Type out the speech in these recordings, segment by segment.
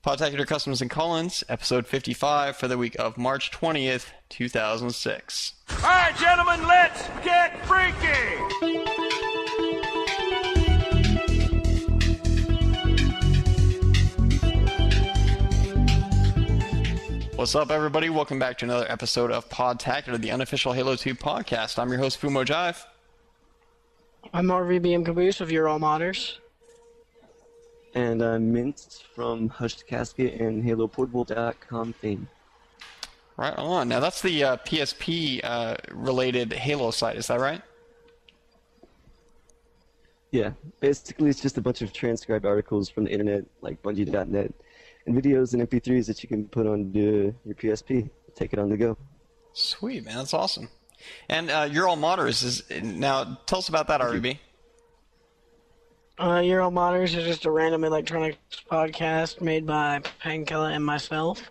Podtacular Customs and Collins, episode 55 for the week of March 20th, 2006. All right, gentlemen, let's get freaky! What's up, everybody? Welcome back to another episode of Podtacular, the unofficial Halo 2 podcast. I'm your host, Jive. I'm RvB M CaBoOsE of your all modders. And I'm Mintz from Hushed Casket and HaloPortable.com fame. Right on. Now, that's the PSP related Halo site, is that right? Yeah, basically it's just a bunch of transcribed articles from the internet, like Bungie.net, and videos and MP3s that you can put on your PSP. Take it on the go. Sweet, man. That's awesome. And Your All Modders now, tell us about that, RvB. Your All Modders is just a random electronics podcast made by Painkiller and myself.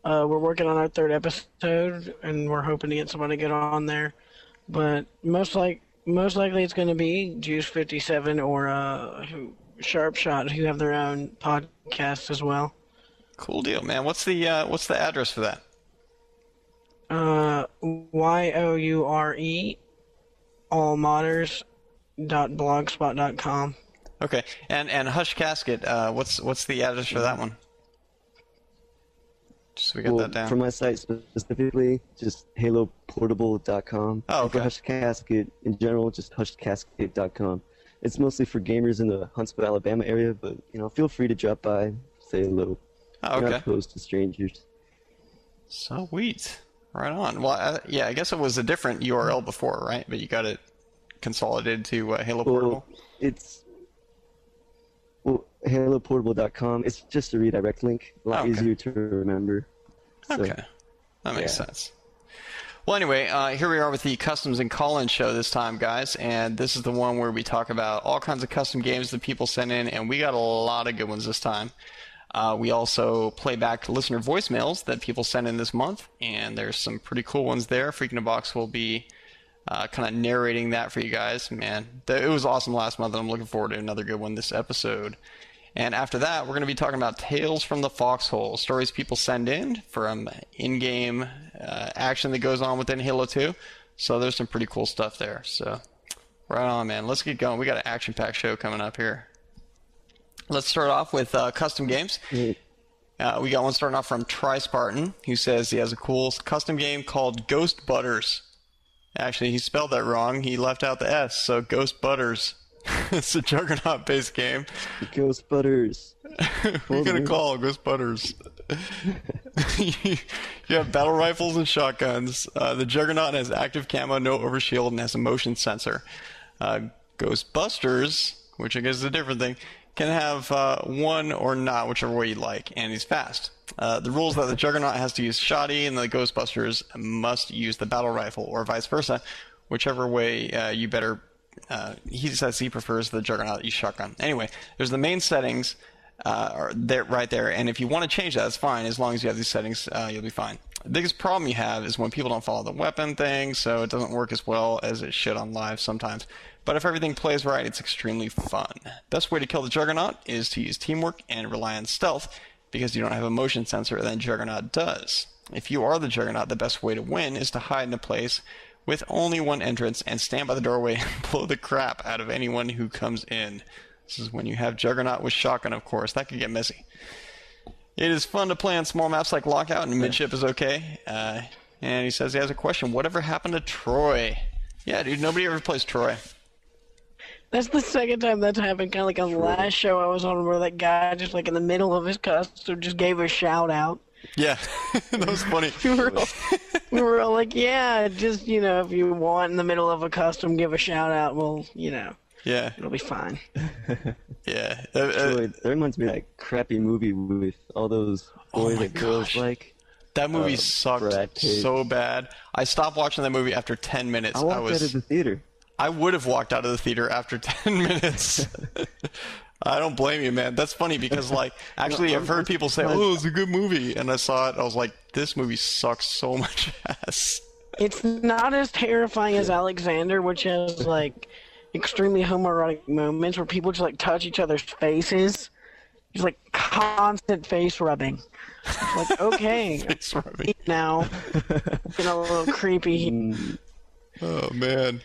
We're working on our third episode, and we're hoping to get somebody good on there. But most likely it's going to be Juice 57 or Sharp Shot, who have their own podcast as well. Cool deal, man. What's the address for that? YOURE allmodders.blogspot.com. Okay, and Hush Casket, what's the address for that one? Just so we got that down. For my site specifically, just haloportable.com. Oh, okay. And for Hush Casket in general, just hushedcasket.com. It's mostly for gamers in the Huntsville, Alabama area, but feel free to drop by, say hello. Oh, okay. Not opposed to strangers. Sweet. Right on. Well, yeah, I guess it was a different URL before, right? But you got it consolidated to Halo Portable? It's haloportable.com. It's just a redirect link. A lot easier to remember. So, okay. That makes sense. Well, anyway, here we are with the Customs and Call-In show this time, guys. And this is the one where we talk about all kinds of custom games that people send in, and we got a lot of good ones this time. We also play back listener voicemails that people send in this month, and there's some pretty cool ones there. Freak in a Box will be kind of narrating that for you guys. Man, it was awesome last month, and I'm looking forward to another good one this episode. And after that, we're going to be talking about Tales from the Foxhole, stories people send in from in-game action that goes on within Halo 2. So there's some pretty cool stuff there. So right on, man. Let's get going. We got an action-packed show coming up here. Let's start off with custom games. We got one starting off from Tri-Spartan, who says he has a cool custom game called Ghost Butters. Actually, he spelled that wrong. He left out the S, so Ghost Butters. It's a Juggernaut-based game. Ghost Butters. What are you going to call Ghost Butters? You have battle rifles and shotguns. The Juggernaut has active camo, no overshield, and has a motion sensor. Ghostbusters, which I guess is a different thing, can have one or not, whichever way you like, and he's fast. The rules that the Juggernaut has to use Shoddy and the Ghostbusters must use the battle rifle, or vice versa, whichever way you better. He says he prefers the Juggernaut use shotgun. Anyway, there's the main settings right there, and if you want to change that, it's fine. As long as you have these settings, you'll be fine. The biggest problem you have is when people don't follow the weapon thing, so it doesn't work as well as it should on live sometimes. But if everything plays right, it's extremely fun. Best way to kill the Juggernaut is to use teamwork and rely on stealth, because you don't have a motion sensor than Juggernaut does. If you are the Juggernaut, the best way to win is to hide in a place with only one entrance and stand by the doorway and blow the crap out of anyone who comes in. This is when you have Juggernaut with shotgun, of course. That could get messy. It is fun to play on small maps like Lockout, and Midship is okay. And he says he has a question. Whatever happened to Troy? Yeah, dude, nobody ever plays Troy. That's the second time that's happened, kind of like on the last show I was on, where that guy just like in the middle of his custom just gave a shout out. Yeah, that was funny. we were all like, yeah, just, if you want in the middle of a custom, give a shout out, well, yeah, it'll be fine. Yeah. That reminds me of that crappy movie with all those boys and girls like. That movie sucked so bad. I stopped watching that movie after 10 minutes. I walked out of the theater. I would have walked out of the theater after 10 minutes. I don't blame you, man. That's funny because, actually, I've heard people say, oh, it's a good movie. And I saw it, I was like, this movie sucks so much ass. It's not as terrifying as Alexander, which has, extremely homoerotic moments where people just, touch each other's faces. Just like constant face rubbing. Like, okay, Face rubbing. now getting a little creepy. Oh man.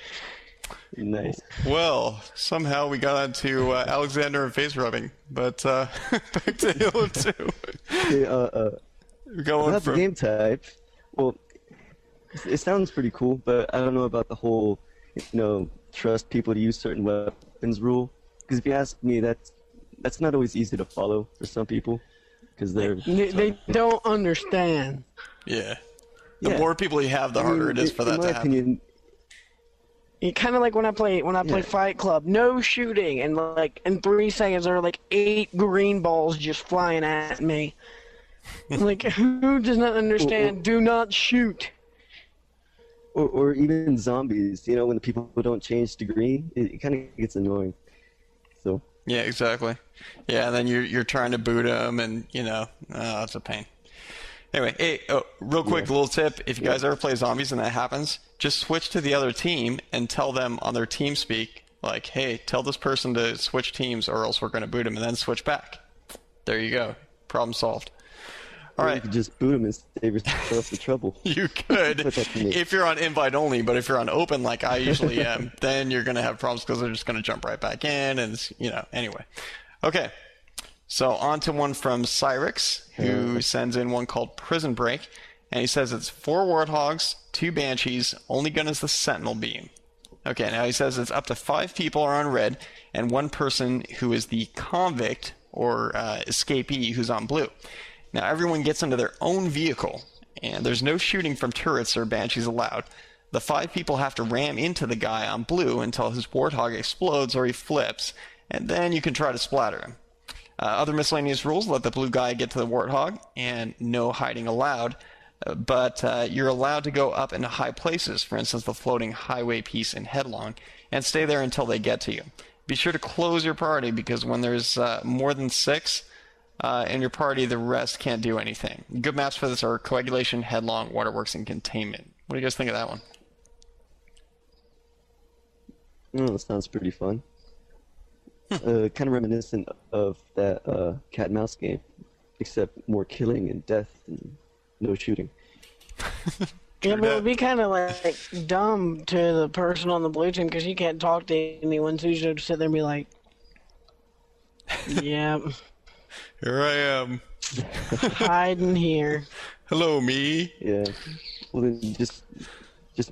Nice. Well, somehow we got onto Alexander and face rubbing, but back to Halo 2. Okay, We're going about the from game type. Well, it sounds pretty cool, but I don't know about the whole, trust people to use certain weapons rule. Because if you ask me, that's not always easy to follow for some people, because They don't understand. yeah. The Yeah. more people you have, the harder it is for that in to my happen. opinion, Kind of like when I play Fight Club, no shooting, and like in 3 seconds there are like 8 green balls just flying at me. Like, who does not understand? Do not shoot. or even zombies, when the people don't change to green, it kind of gets annoying. So Yeah, exactly. Yeah, and then you're trying to boot them, and it's a pain. Anyway, hey, real quick, little tip: if you guys ever play zombies and that happens, just switch to the other team and tell them on their team speak, like, "Hey, tell this person to switch teams, or else we're going to boot them," and then switch back. There you go. Problem solved. All you right. could just boot them and save yourself the trouble. You could if you're on invite only, but if you're on open like I usually am, then you're going to have problems because they're just going to jump right back in, and anyway. Okay, so on to one from Cyrix, who sends in one called Prison Break, and he says it's 4 Warthogs, 2 Banshees, only gun is the Sentinel Beam. Okay, now he says it's up to 5 people are on red, and 1 person who is the convict or escapee who's on blue. Now everyone gets into their own vehicle, and there's no shooting from turrets or Banshees allowed. The 5 people have to ram into the guy on blue until his Warthog explodes or he flips, and then you can try to splatter him. Other miscellaneous rules: let the blue guy get to the Warthog, and no hiding allowed. But you're allowed to go up into high places, for instance, the floating highway piece in Headlong, and stay there until they get to you. Be sure to close your party, because when there's more than 6 in your party, the rest can't do anything. Good maps for this are Coagulation, Headlong, Waterworks, and Containment. What do you guys think of that one? That sounds pretty fun. Kind of reminiscent of that cat and mouse game, except more killing and death and no shooting. Yeah, but it would be kind of like dumb to the person on the blue team because you can't talk to anyone, so you just sit there and be like, "Yeah, Here I am. hiding here." Hello, me. Yeah. Well, then just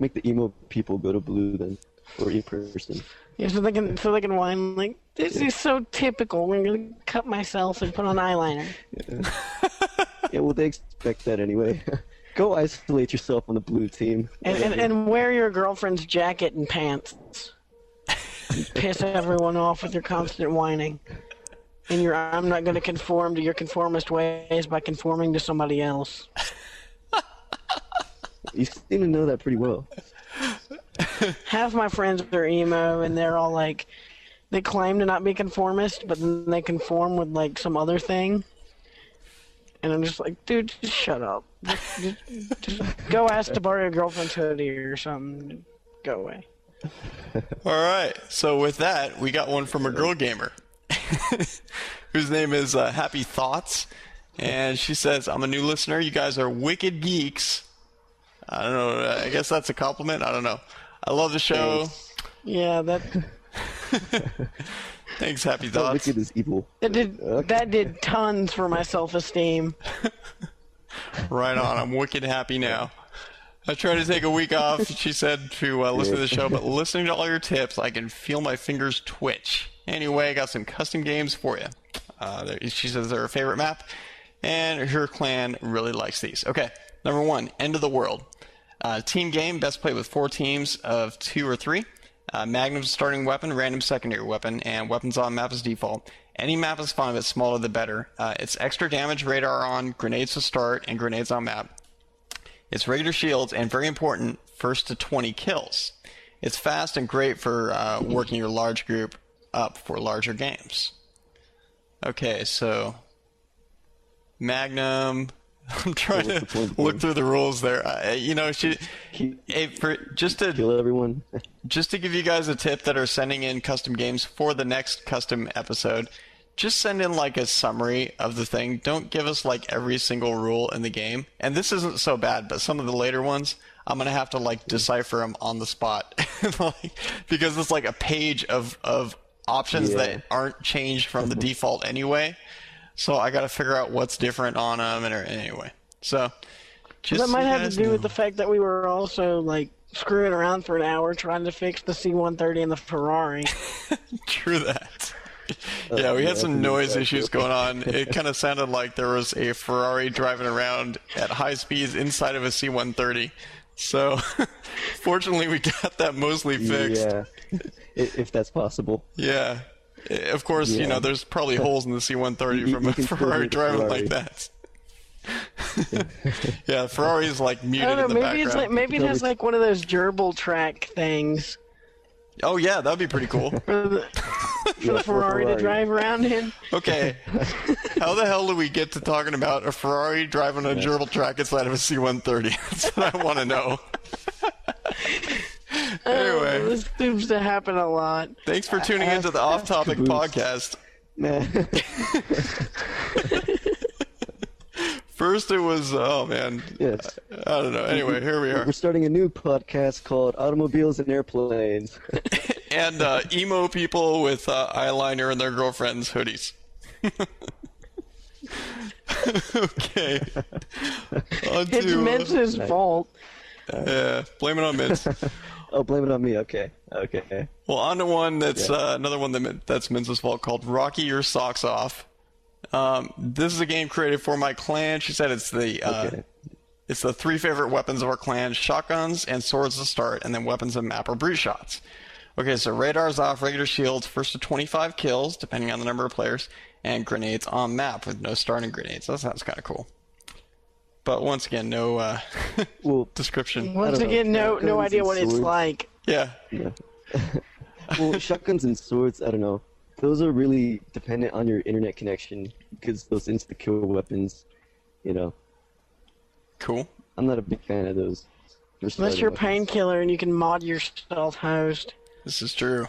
make the emo people go to blue then, or in person. Yeah, so they can whine like, "This is so typical. I'm gonna cut myself and put on eyeliner." Yeah, well, they expect that anyway. Go isolate yourself on the blue team. And wear your girlfriend's jacket and pants. Piss everyone off with your constant whining. And I'm not going to conform to your conformist ways by conforming to somebody else. You seem to know that pretty well. Half my friends are emo, and they're all like, they claim to not be conformist, but then they conform with like some other thing. And I'm just like, dude, just shut up. Just go ask to borrow your girlfriend's hoodie or something. Go away. All right. So with that, we got one from a girl gamer whose name is Happy Thoughts. And she says, I'm a new listener. You guys are wicked geeks. I don't know. I guess that's a compliment. I don't know. I love the show. Yeah, that Thanks, Happy That Thoughts. wicked is evil. that did tons for my self-esteem. Right on. I'm wicked happy now. I tried to take a week off, she said, to listen to the show, but listening to all your tips, I can feel my fingers twitch. Anyway, I got some custom games for you. She says they're her favorite map, and her clan really likes these. Okay, number 1, End of the World. Team game, best played with 4 teams of 2 or 3. Magnum's starting weapon, random secondary weapon, and weapons on map is default. Any map is fine, but smaller the better. It's extra damage, radar on, grenades to start, and grenades on map. It's regular shields, and very important, first to 20 kills. It's fast and great for working your large group up for larger games. Okay, so Magnum. I'm trying to look through the rules there. Just to Kill everyone. Just to give you guys a tip that are sending in custom games for the next custom episode, just send in like a summary of the thing. Don't give us like every single rule in the game. And this isn't so bad, but some of the later ones, I'm gonna have to like decipher them on the spot, because it's like a page of options that aren't changed from the default anyway. So I gotta figure out what's different on them, and anyway. So just that might have to do with the fact that we were also like screwing around for an hour trying to fix the C-130 and the Ferrari. True that. Yeah, we had some noise issues going on. It kind of sounded like there was a Ferrari driving around at high speeds inside of a C-130. So, fortunately, we got that mostly fixed. Yeah, if that's possible. Yeah. Of course, you know, there's probably holes in the C-130 from a Ferrari driving like that. Yeah, Ferrari's like muted in the background. Maybe it has like one of those gerbil track things. Oh yeah, that'd be pretty cool. For the Ferrari to drive around in. Okay, how the hell do we get to talking about a Ferrari driving on a gerbil track inside of a C-130? That's what I want to know. Anyway, this seems to happen a lot. Thanks for tuning into the Off Topic podcast. First it was, oh man, yes. I don't know. Anyway, here we are. We're starting a new podcast called Automobiles and Airplanes. And emo people with eyeliner in their girlfriends' hoodies. Okay. It's Mintz's fault. Yeah, blame it on Mintz. Oh, blame it on me. Okay. Okay. Well, on to one that's another one that's Mintz's fault, called Rocky Your Socks Off. This is a game created for my clan. She said it's the it's the 3 favorite weapons of our clan: shotguns and swords to start, and then weapons of map or brute shots. Okay, so radars off, regular shields, first to 25 kills, depending on the number of players, and grenades on map with no starting grenades. That sounds kind of cool. But once again, no description. Once again, no idea what it's like. Yeah. Well, shotguns and swords, I don't know. Those are really dependent on your internet connection, because those insta-kill weapons, you know. Cool. I'm not a big fan of those. Unless you're a painkiller and you can mod your stealth host. This is true.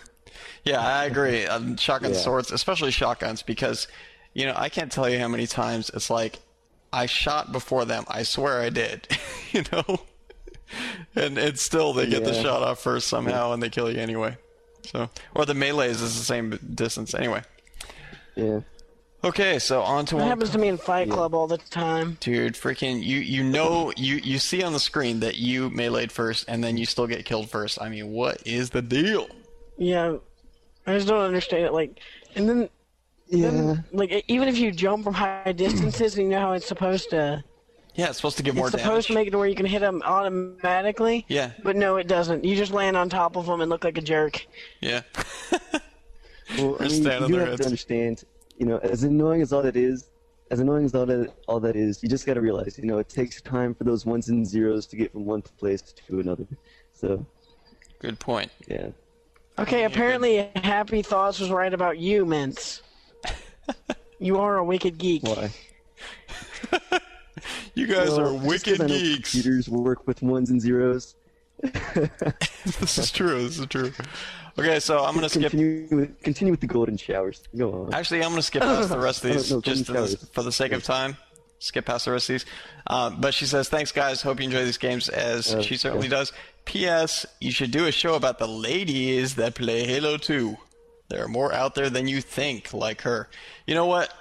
Yeah, I agree. Shotgun swords, especially shotguns, because, you know, I can't tell you how many times it's like, I shot before them. I swear I did. You know? And it's still, they get the shot off first somehow, and they kill you anyway. So, or the melees is the same distance anyway. Yeah. Okay, so on to That one. happens to me in Fight Club all the time. Dude, freaking, you see on the screen that you meleeed first, and then you still get killed first. I mean, what is the deal? Yeah, I just don't understand it. Like, and then, like, even if you jump from high distances, and you know how it's supposed to. Yeah, it's supposed to give more damage. It's supposed to make it to where you can hit them automatically. Yeah. But no, it doesn't. You just land on top of them and look like a jerk. Yeah. Well, I mean, you have to understand, you know, as annoying as all that is, all that is, you just got to realize, you know, it takes time for those ones and zeros to get from one place to another. So. Good point. Yeah. Okay, apparently Happy Thoughts was right about you, Mintz. You are a wicked geek. Why? You guys are wicked geeks. Computers work with ones and zeros. This is true. This is true. Okay, so I'm gonna skip. Continue with the golden showers. Go on. Actually, I'm gonna skip past the rest of these just for the sake of time. Skip past the rest of these. But she says, "Thanks, guys. Hope you enjoy these games, as she certainly does." P.S. You should do a show about the ladies that play Halo 2. There are more out there than you think, like her. You know what?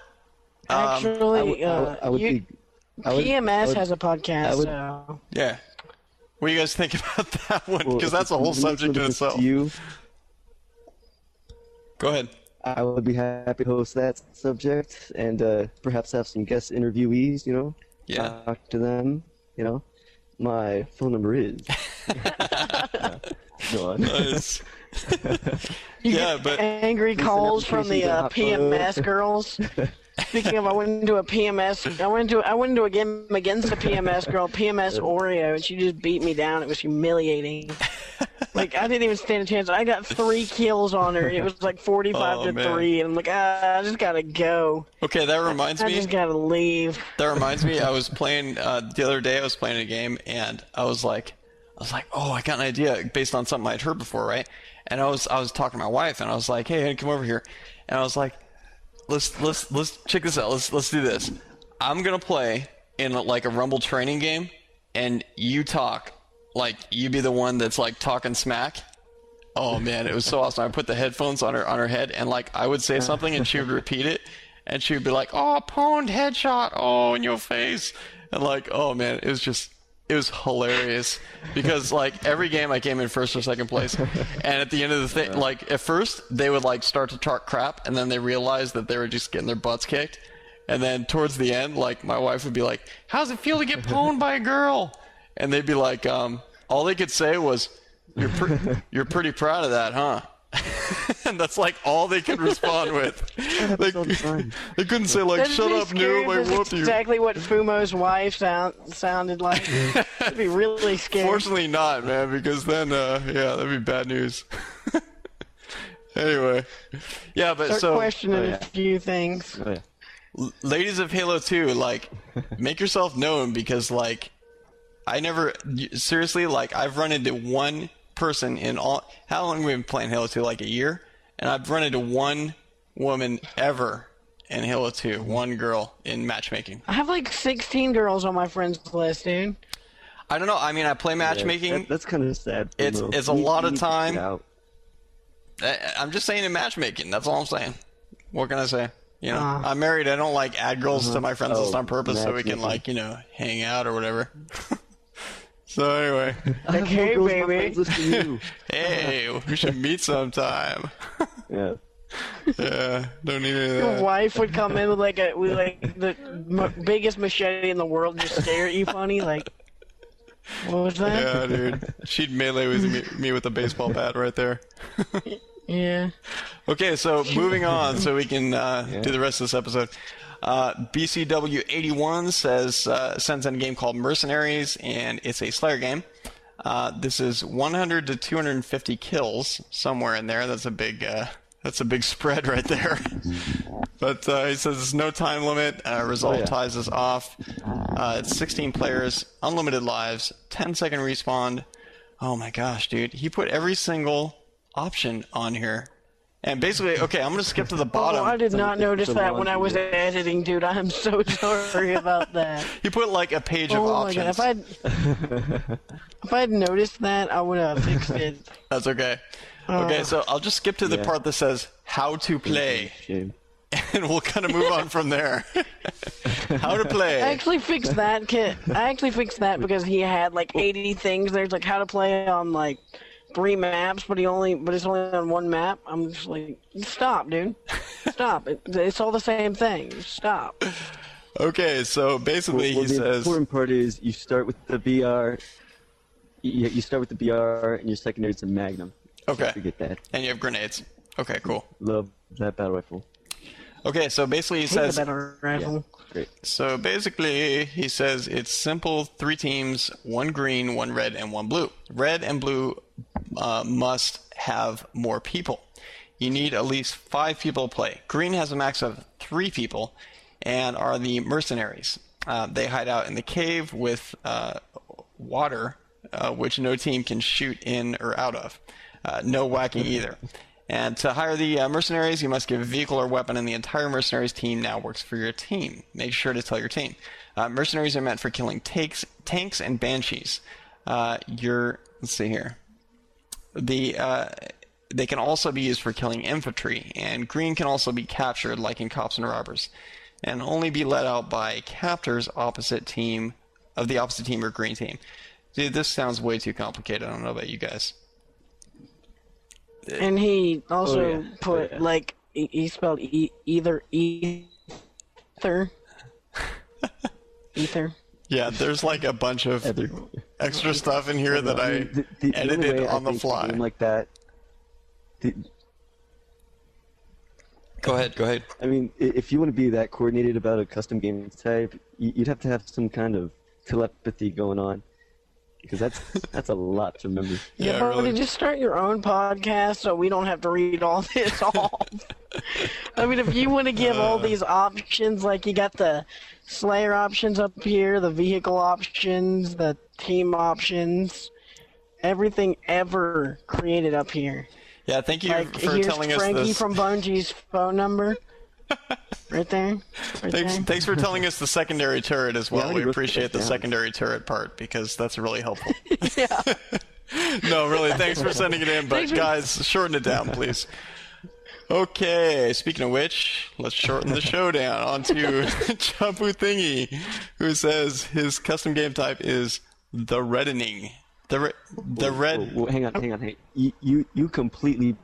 Actually, PMS has a podcast. So. Yeah. What do you guys think about that one? Because that's a whole subject in itself. Go ahead. I would be happy to host that subject and perhaps have some guest interviewees, you know? Yeah. Talk to them, you know? My phone number is. Go on. Nice. You get angry calls from the PMS girls. Speaking of, I went into a PMS. I went into a game against a PMS girl, PMS Oreo, and she just beat me down. It was humiliating. Like, I didn't even stand a chance. I got 3 kills on her. It was like 45 to 3, and I'm like, I just gotta go. Okay, that reminds me. I just gotta leave. That reminds me. I was playing the other day. I was playing a game, and I was like, oh, I got an idea based on something I'd heard before, right? And I was talking to my wife, and I was like, hey, come over here, and I was like, let's check this out. Let's do this. I'm gonna play in like a Rumble training game, and you talk like you be the one that's like talking smack. Oh man, it was so awesome. I put the headphones on her head, and like I would say something, and she would repeat it, and she would be like, "Oh, pwned headshot, oh, in your face," and like, oh man, it was hilarious because like every game I came in first or second place, and at the end of the thing, like at first they would like start to talk crap, and then they realized that they were just getting their butts kicked, and then towards the end, like my wife would be like, "How's it feel to get pwned by a girl?" And they'd be like, all they could say was, "You're pretty proud of that, huh?" And that's like all they could respond with. They couldn't say like, "Shut up, noob, I whooped you." Exactly what Fumo's wife sounded like. It'd be really scary. Fortunately not, man, because then that'd be bad news. Anyway, yeah, but Start so questioning a few things. Oh, yeah. ladies of Halo 2, like, make yourself known because like seriously, like I've run into one person in all. How long have we been playing Halo 2? Like a year, and I've run into one woman ever in Halo 2. One girl in matchmaking. I have like 16 girls on my friends list, dude. I don't know. I mean, I play matchmaking. Yeah, that's kind of sad. It's a lot of You time. get out. I'm just saying in matchmaking. That's all I'm saying. What can I say? You know, I'm married. I don't like add girls to my friends list on purpose so we can like hang out or whatever. So anyway, I have Hey, more girls on my baby. friends list than you. hey, we should meet sometime. Yeah. Yeah, don't need any of Your that. wife would come in with like the biggest machete in the world, and just stare at you funny, like, what was that? Yeah, dude. She'd melee with me with a baseball bat right there. Yeah. Okay, so moving on so we can do the rest of this episode. BCW81 sends in a game called Mercenaries, and it's a Slayer game. This is 100 to 250 kills, somewhere in there. That's a big spread right there. But he says there's no time limit. Resolve ties us off. It's 16 players, unlimited lives, 10-second respawn. Oh my gosh, dude. He put every single option on here. And basically, okay, I'm going to skip to the bottom. Oh, I did not notice that when I was editing, dude. I am so sorry about that. He put like a page of Oh my god, options. if I had noticed that, I would have fixed it. That's okay. Okay, so I'll just skip to the part that says how to play, Shame. and we'll kind of move on from there. How to play. I actually fixed that, kid. I actually fixed that because he had like 80 things. There's like how to play on like 3 maps, but it's only on 1 map. I'm just like, stop, dude. Stop. It's all the same thing. Stop. Okay, so basically Well, he the says, important part is you start with the BR. You start with the BR, and your secondary is a Magnum. okay, Don't forget that. and you have grenades. Okay, cool. Love that battle rifle. Okay, so basically he Hate the says, better rifle. Great. so basically he says it's simple: 3 teams, 1 green, 1 red, and 1 blue. Red and blue must have more people. You need at least 5 people to play. Green has a max of 3 people and are the mercenaries. They hide out in the cave with water, which no team can shoot in or out of. No whacking either. And to hire the mercenaries, you must give a vehicle or weapon, and the entire mercenaries team now works for your team. Make sure to tell your team. Mercenaries are meant for killing tanks and banshees. Let's see here. They can also be used for killing infantry, and green can also be captured, like in Cops and Robbers, and only be let out by captors of the opposite team or green team. Dude, this sounds way too complicated. I don't know about you guys. And he also Oh, yeah. put Oh, yeah. like he spelled either ether. Ether. Yeah, there's like a bunch of extra stuff in here that I The only edited way I on the think a fly. game like that. Go ahead. I mean, if you want to be that coordinated about a custom game type, you'd have to have some kind of telepathy going on, because that's a lot to remember. Yeah, but really. just start your own podcast so we don't have to read all this off. I mean, if you want to give all these options, like you got the Slayer options up here, the vehicle options, the team options, everything ever created up here. Yeah, thank you Like, for here's telling us Frankie this. from Bungie's phone number. Right there. Right there. Thanks for telling us the secondary turret as well. Yeah, We wrote appreciate the that down. secondary turret part because that's really helpful. Yeah. No, really, thanks for sending it in, but Thanks for- guys, shorten it down, please. Okay, speaking of which, let's shorten the show down. On to Chapu Thingy, who says his custom game type is the reddening. The red... Whoa, hang on. You completely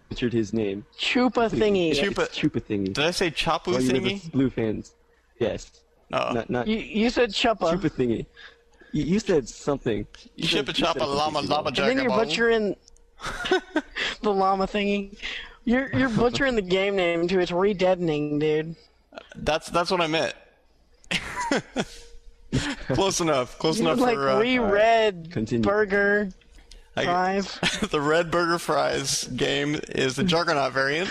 butchered his name. Chupa thingy. It's Chupa- Chupa Thingy. Did I say Chapu Well, you live Thingy? with Blue fans. Yes. Oh. Not You said chupa. Chupa Thingy. You said something. You said- Chippa you said Choppa Llama something Lama And then you're Jagaboo. butchering the llama thingy. You're butchering the game name too. It's re-deadening, dude. That's what I meant. Close enough. Close enough Like for... re-red Continue. burger I- five. The Red Burger Fries game is the Juggernaut variant,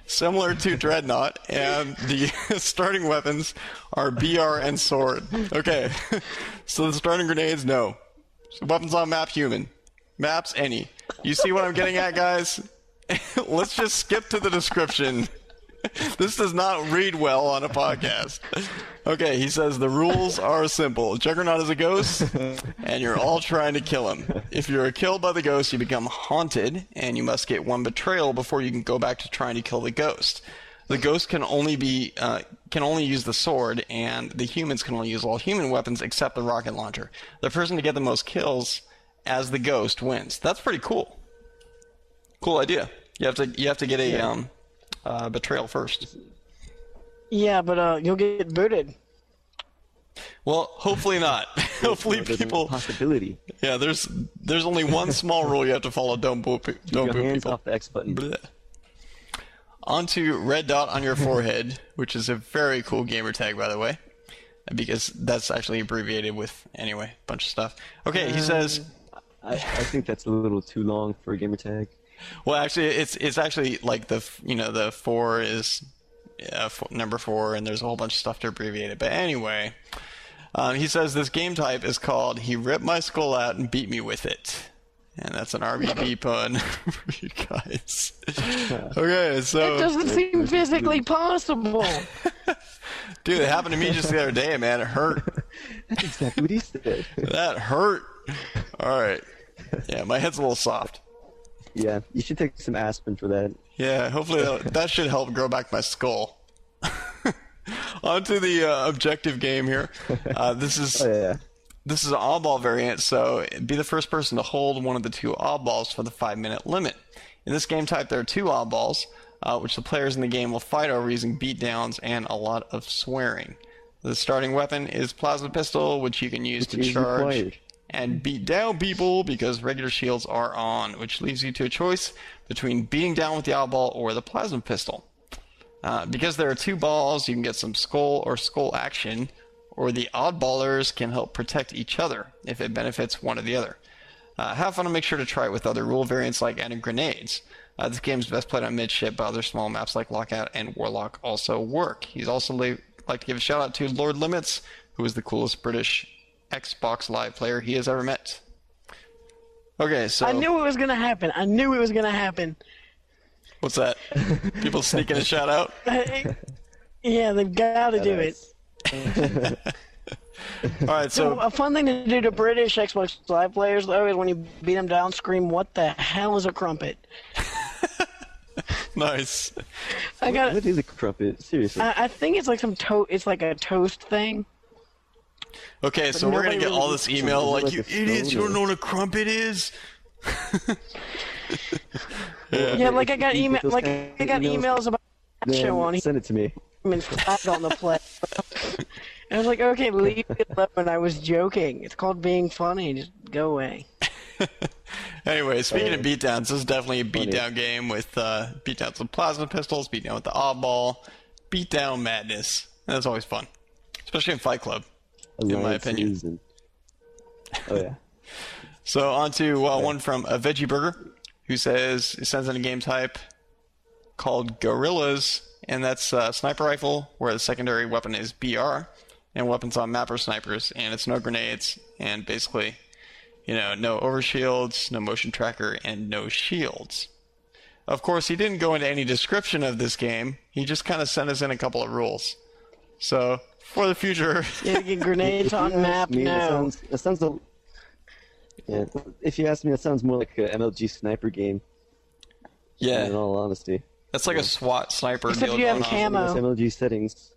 similar to Dreadnought, and the starting weapons are BR and Sword. Okay, so the starting grenades, no. So weapons on map, human. Maps, any. You see what I'm getting at, guys? Let's just skip to the description. This does not read well on a podcast. Okay, he says the rules are simple. Juggernaut is a ghost, and you're all trying to kill him. If you're killed by the ghost, you become haunted, and you must get one betrayal before you can go back to trying to kill the ghost. The ghost can only use the sword, and the humans can only use all human weapons except the rocket launcher. The person to get the most kills as the ghost wins. That's pretty cool. Cool idea. You have to get a betrayal first. Yeah, but you'll get booted. Well, hopefully not. Hopefully There's a people. possibility. Yeah, there's only one small rule you have to follow. Don't boo Keep your people. hands off the X button. Blech. Onto red dot on your forehead, which is a very cool gamer tag, by the way, because that's actually abbreviated with anyway a bunch of stuff. Okay, he says. I think that's a little too long for a gamer tag. Well, actually, it's actually like the 4 is number 4, and there's a whole bunch of stuff to abbreviate it. But anyway, he says this game type is called "He ripped my skull out and beat me with it," and that's an RvB pun for you guys. Okay, so It doesn't seem physically possible. dude, it happened to me just the other day, man. It hurt. That's exactly what he said. That hurt. All right. Yeah, my head's a little soft. Yeah, you should take some aspirin for that. Yeah, hopefully that should help grow back my skull. On to the objective game here. This is Oh yeah. This is an oddball variant, so be the first person to hold one of the 2 oddballs for the 5-minute limit. In this game type, there are 2 oddballs, which the players in the game will fight over using beatdowns and a lot of swearing. The starting weapon is plasma pistol, which you can use to Which is charge required. and beat down people because regular shields are on, which leaves you to a choice between beating down with the oddball or the plasma pistol. Because there are 2 balls, you can get some skull or skull action, or the oddballers can help protect each other if it benefits one or the other. Have fun and make sure to try it with other rule variants like adding grenades. This game is best played on midship, but other small maps like Lockout and Warlock also work. He's also like to give a shout out to Lord Limits, who is the coolest British Xbox Live player he has ever met. Okay, so... I knew it was gonna happen. I knew it was gonna happen. What's that? People sneaking a shout out? Yeah, they've got to do it. Alright, So so... a fun thing to do to British Xbox Live players, though, is when you beat them down, scream, "What the hell is a crumpet?" Nice. I got. What is a crumpet? Seriously. I think it's like it's like a toast thing. Okay, so we're gonna nobody get really all this uses email it. like, Like you a stone idiots, you don't or- know what a crumpet is? Yeah, like I got If you email, get those like kind I of got emails about that Then show on send it to me. him and flag on the play. And I was like, okay, leave it alone. I was joking. It's called being funny. Just go away. Anyway, speaking of beatdowns, this is definitely a beatdown game with beatdowns with plasma pistols, beatdown with the oddball, beatdown madness. That's always fun, especially in Fight Club, in my opinion. Alliances and- Oh yeah. So on to one from a Veggie Burger, who sends in a game type called Gorillas, and that's a sniper rifle, where the secondary weapon is BR, and weapons on map are snipers, and it's no grenades, and basically, no overshields, no motion tracker, and no shields. Of course, he didn't go into any description of this game. He just kind of sent us in a couple of rules. So, for the future... Yeah, get grenades on map now. That sounds yeah, if you ask me, that sounds more like an MLG sniper game. Yeah. In all honesty. That's like a SWAT sniper Except deal you have going on. camo. MLG settings.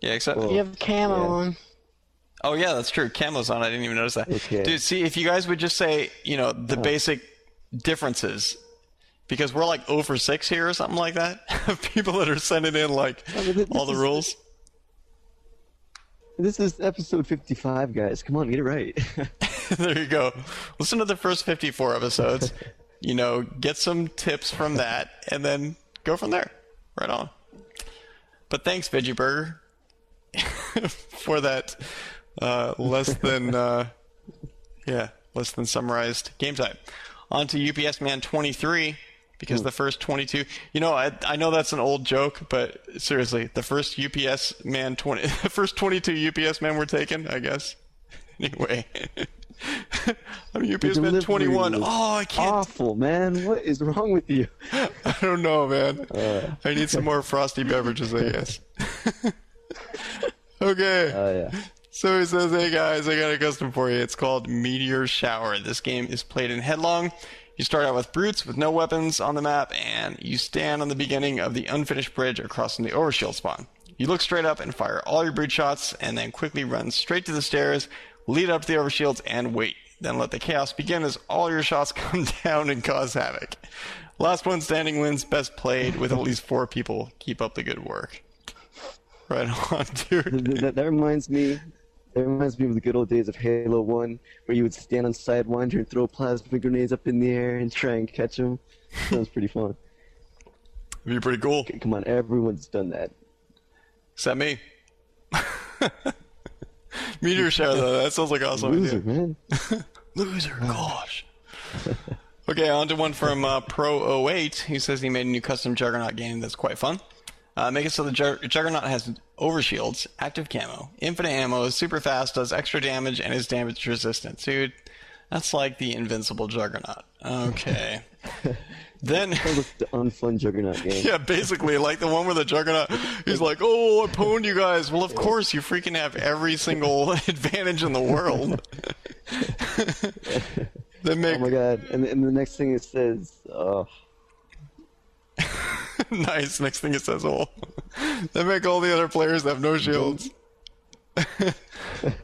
Yeah, except... You have camo on. Oh, yeah, that's true. Camo's on. I didn't even notice that. Okay. Dude, see, if you guys would just say, you know, the basic differences... Because we're like 0 for 6 here or something like that. People that are sending in like all the rules. This is episode 55, guys. Come on, get it right. There you go. Listen to the first 54 episodes. You know, get some tips from that, and then go from there. Right on. But thanks, Veggie Burger, for that less than summarized game type. On to UPS Man 23. Because the first 22, you know, I know that's an old joke, but seriously, the first UPS man the first 22 UPS men were taken, I guess. Anyway, I'm UPS man 21. Oh, I can't. Awful, man. What is wrong with you? I don't know, man. I need some more frosty beverages, I guess. Okay. Yeah. So he says, hey guys, I got a custom for you. It's called Meteor Shower. This game is played in headlong. You start out with brutes with no weapons on the map, and you stand on the beginning of the unfinished bridge across from the overshield spawn. You look straight up and fire all your brute shots, and then quickly run straight to the stairs, lead up to the overshields, and wait. Then let the chaos begin as all your shots come down and cause havoc. Last one standing wins, best played with at least 4 people. Keep up the good work. Right on, dude. That reminds me... It reminds me of the good old days of Halo 1, where you would stand on Sidewinder and throw plasma grenades up in the air and try and catch them. Sounds pretty fun. It'd be pretty cool. Okay, come on, everyone's done that. Except me. Meteor Shower, though. That sounds like an awesome Loser, idea. man. Loser, gosh. Okay, on to one from Pro08. He says he made a new custom Juggernaut game that's quite fun. Make it so the Juggernaut has overshields, active camo, infinite ammo, is super fast, does extra damage, and is damage resistant. Dude, that's like the invincible Juggernaut. Okay. Then That was the unfun Juggernaut game. yeah, basically, like the one where the Juggernaut, he's like, oh, I pwned you guys. Well, of course, you freaking have every single advantage in the world. Then make... Oh my god, and the next thing it says, Nice. Next thing it says, oh. They make all the other players have no shields.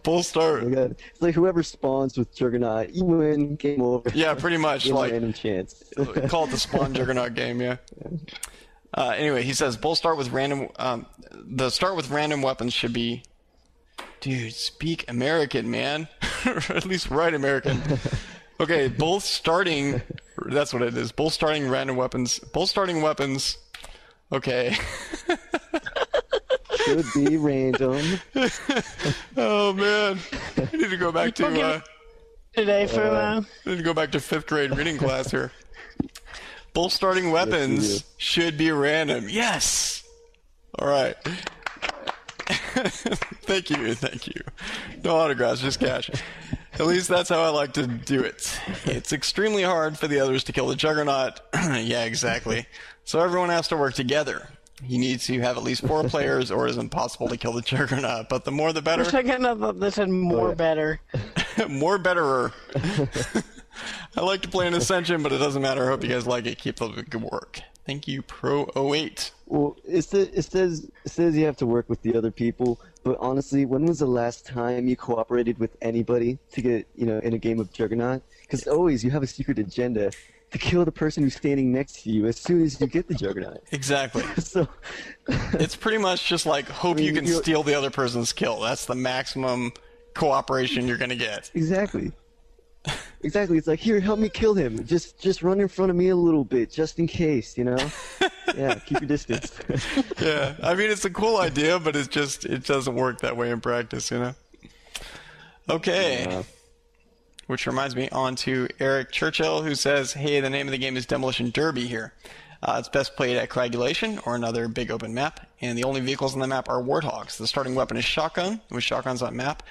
Full start. Oh my god. It's like whoever spawns with Juggernaut, you win, game over. Yeah, pretty much. Give a Like, random chance. call it the Spawn Juggernaut game, yeah. Anyway, he says, both start with random, the start with random weapons should be, dude, speak American, man. Or at least write American. Okay, both starting, that's what it is, both starting random weapons, okay. Should be random. Oh man, I need to go back to Today for I need to go back to 5th grade reading class here. Both starting weapons should be random. Yes. All right. Thank you. No autographs, just cash. At least that's how I like to do it. It's extremely hard for the others to kill the Juggernaut. Yeah, exactly. So everyone has to work together. You need to have at least 4 players, or it is impossible to kill the Juggernaut. But the more, the better. a second, I thought they said more better. More betterer. I like to play an Ascension, but it doesn't matter. I hope you guys like it. Keep up the good work. Thank you, Pro08. Well, it says you have to work with the other people, but honestly, when was the last time you cooperated with anybody to get, in a game of Juggernaut? Because always you have a secret agenda to kill the person who's standing next to you as soon as you get the Juggernaut. Exactly. So it's pretty much just like hope you can steal the other person's kill. That's the maximum cooperation you're gonna get. Exactly. It's like, here, help me kill him. Just run in front of me a little bit, just in case, Yeah, keep your distance. Yeah, I mean, it's a cool idea, but it doesn't work that way in practice, Okay. Which reminds me, on to Eric Churchill, who says, hey, the name of the game is Demolition Derby here. It's best played at Coagulation, or another big open map, and the only vehicles on the map are Warthogs. The starting weapon is Shotgun, with shotguns on map,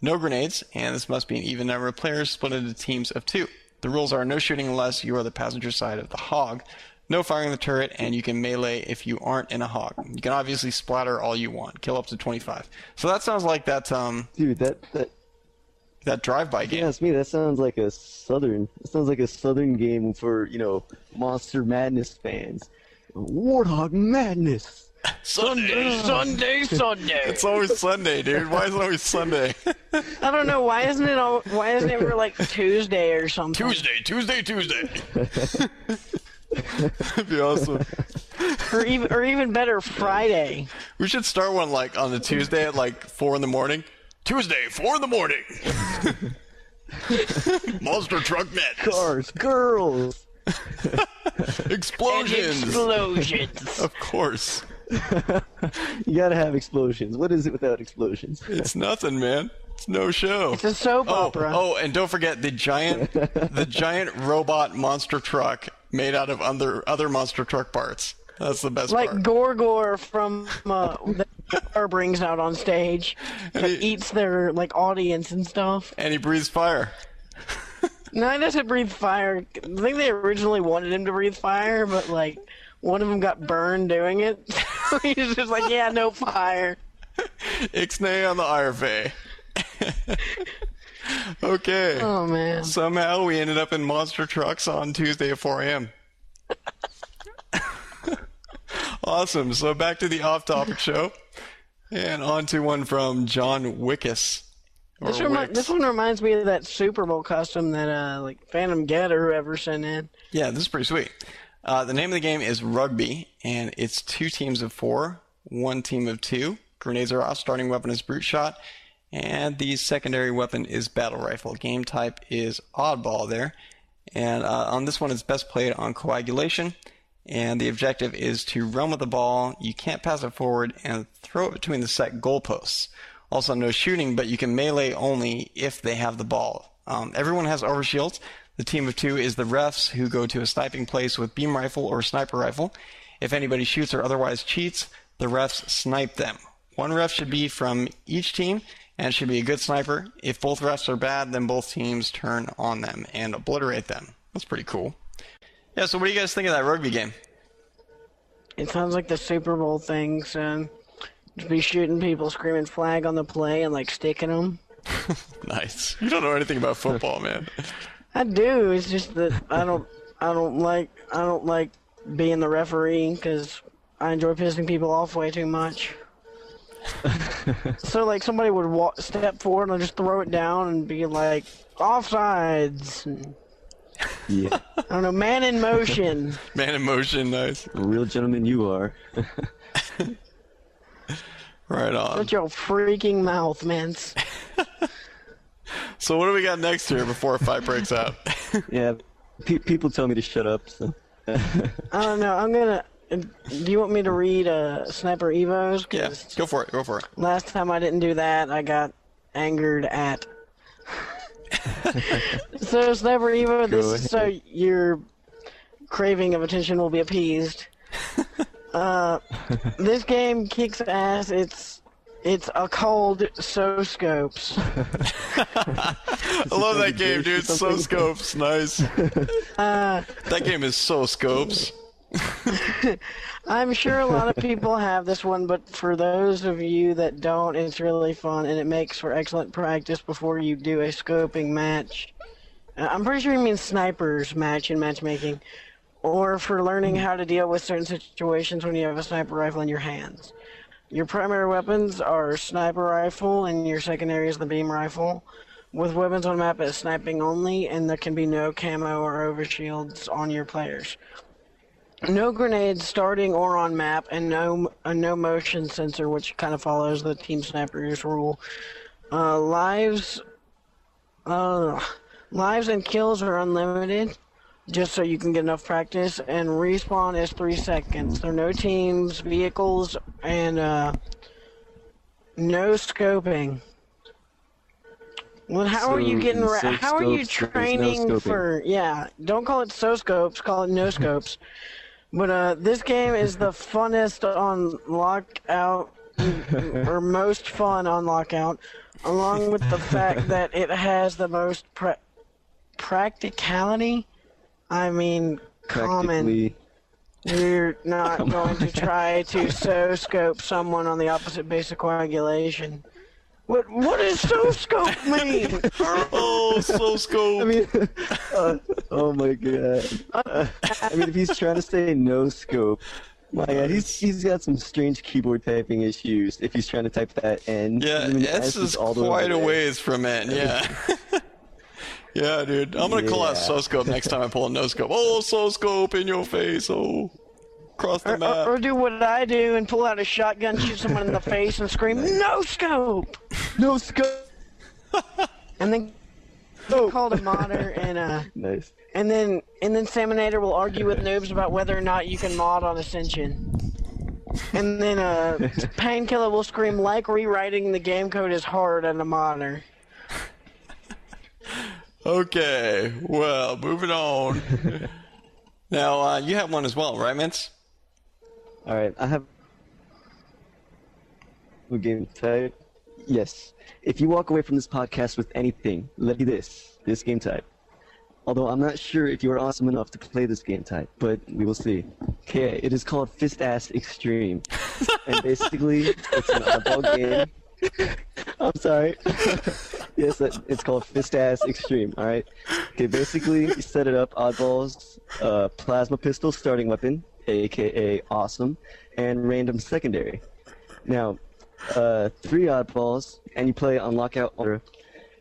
no grenades, and this must be an even number of players split into teams of 2. The rules are no shooting unless you are the passenger side of the Hog, no firing the turret, and you can melee if you aren't in a hog. You can obviously splatter all you want, kill up to 25. So that sounds like that Dude, that drive-by game. yeah, it's me. That sounds like a southern. It sounds like a southern game for Monster Madness fans. Warthog Madness. Sunday. Sunday. It's always Sunday, dude. Why is it always Sunday? I don't know. Why isn't it ever like Tuesday or something? Tuesday. That'd be awesome. Or even better, Friday. We should start one like on the Tuesday at like 4 in the morning. Tuesday, 4 in the morning. Monster truck madness. Cars, girls. Explosions. Explosions. Of course. You gotta have explosions. What is it without explosions? It's nothing, man. It's no show. It's a soap opera. Oh, and don't forget the giant robot monster truck made out of other monster truck parts. That's the best like part. Gorgor from the bar brings out on stage that eats their like audience and stuff. And he breathes fire. No, he doesn't breathe fire. I think they originally wanted him to breathe fire, but like one of them got burned doing it. He's just like, yeah, no fire. Ixnay on the IRFA. Okay. Oh man. Somehow we ended up in monster trucks on Tuesday at 4 a.m. Awesome. So back to the off-topic show, and on to one from John Wickus. This one reminds me of that Super Bowl custom that like Phantom Get or whoever sent in. Yeah, this is pretty sweet. The name of the game is Rugby, and it's 2 teams of 4, 1 team of 2. Grenades are off. Starting weapon is brute shot, and the secondary weapon is battle rifle. Game type is oddball there, and on this one it's best played on coagulation. And the objective is to run with the ball. You can't pass it forward and throw it between the set goalposts. Also, no shooting, but you can melee only if they have the ball. Everyone has overshields. The team of 2 is the refs, who go to a sniping place with beam rifle or sniper rifle. If anybody shoots or otherwise cheats, the refs snipe them. 1 ref should be from each team and should be a good sniper. If both refs are bad, then both teams turn on them and obliterate them. That's pretty cool. Yeah, so what do you guys think of that rugby game? It sounds like the Super Bowl thing, so just be shooting people, screaming flag on the play, and like sticking them. Nice. You don't know anything about football, man. I do. It's just that I don't like being the referee because I enjoy pissing people off way too much. So like somebody would step forward and I'd just throw it down and be like offsides. And, Yeah. I don't know, man in motion. Man in motion, nice. A real gentleman you are. Right on. Shut your freaking mouth, Mintz. So what do we got next here before a fight breaks out? Yeah. People tell me to shut up, so. I don't know. Do you want me to read Sniper Evos? Yeah, go for it. Go for it. Last time I didn't do that, I got angered at. So Sniper Evo, this is so your craving of attention will be appeased. This game kicks ass. It's a called So Scopes. I love that game, dude. So Scopes, nice. That game is So Scopes. I'm sure a lot of people have this one, but for those of you that don't, it's really fun, and it makes for excellent practice before you do a scoping match. I'm pretty sure he means snipers match in matchmaking, or for learning how to deal with certain situations when you have a sniper rifle in your hands. Your primary weapons are sniper rifle, and your secondary is the beam rifle. With weapons on map as sniping only, and there can be no camo or overshields on your players. No grenades starting or on map, and no motion sensor, which kind of follows the team snipers rule. Lives and kills are unlimited, just so you can get enough practice, and respawn is 3 seconds. There are no teams, vehicles, and no scoping. Well, how are you getting? How are you training for? Yeah, don't call it so scopes. Call it no scopes. But this game is the funnest on lockout, or most fun on lockout, along with the fact that it has the most practicality. I mean, common. We're not going to try to so-scope someone on the opposite base of coagulation. What does so-scope mean? Oh, so scope. I mean, oh my god. I mean, if he's trying to say no scope, my god, he's got some strange keyboard typing issues. If he's trying to type that N, Yeah, I mean, S is all the way quite a over there. ways from N. Yeah. Yeah, dude. I'm gonna call out Yeah. so-scope next time I pull a no-scope. Oh, so-scope in your face. Oh, across the map. Or do what I do and pull out a shotgun, shoot someone in the face, and scream, "No scope!" No scope. And then called a modder, and Nice. and then Saminator will argue with noobs about whether or not you can mod on Ascension. And then Painkiller will scream, "Like rewriting the game code is hard," at a modder. Okay, well, moving on. Now, you have one as well, right, Mintz? All right, I have a game type. Yes. If you walk away from this podcast with anything, let me this game type. Although I'm not sure if you are awesome enough to play this game type, but we will see. Okay, it is called Fist Ass Extreme. And basically, it's an oddball game. I'm sorry. Yes, it's called Fist Ass Extreme, alright? Okay, basically, you set it up, oddballs, plasma pistol starting weapon, aka awesome, and random secondary. Now, 3 oddballs, and you play on lockout order.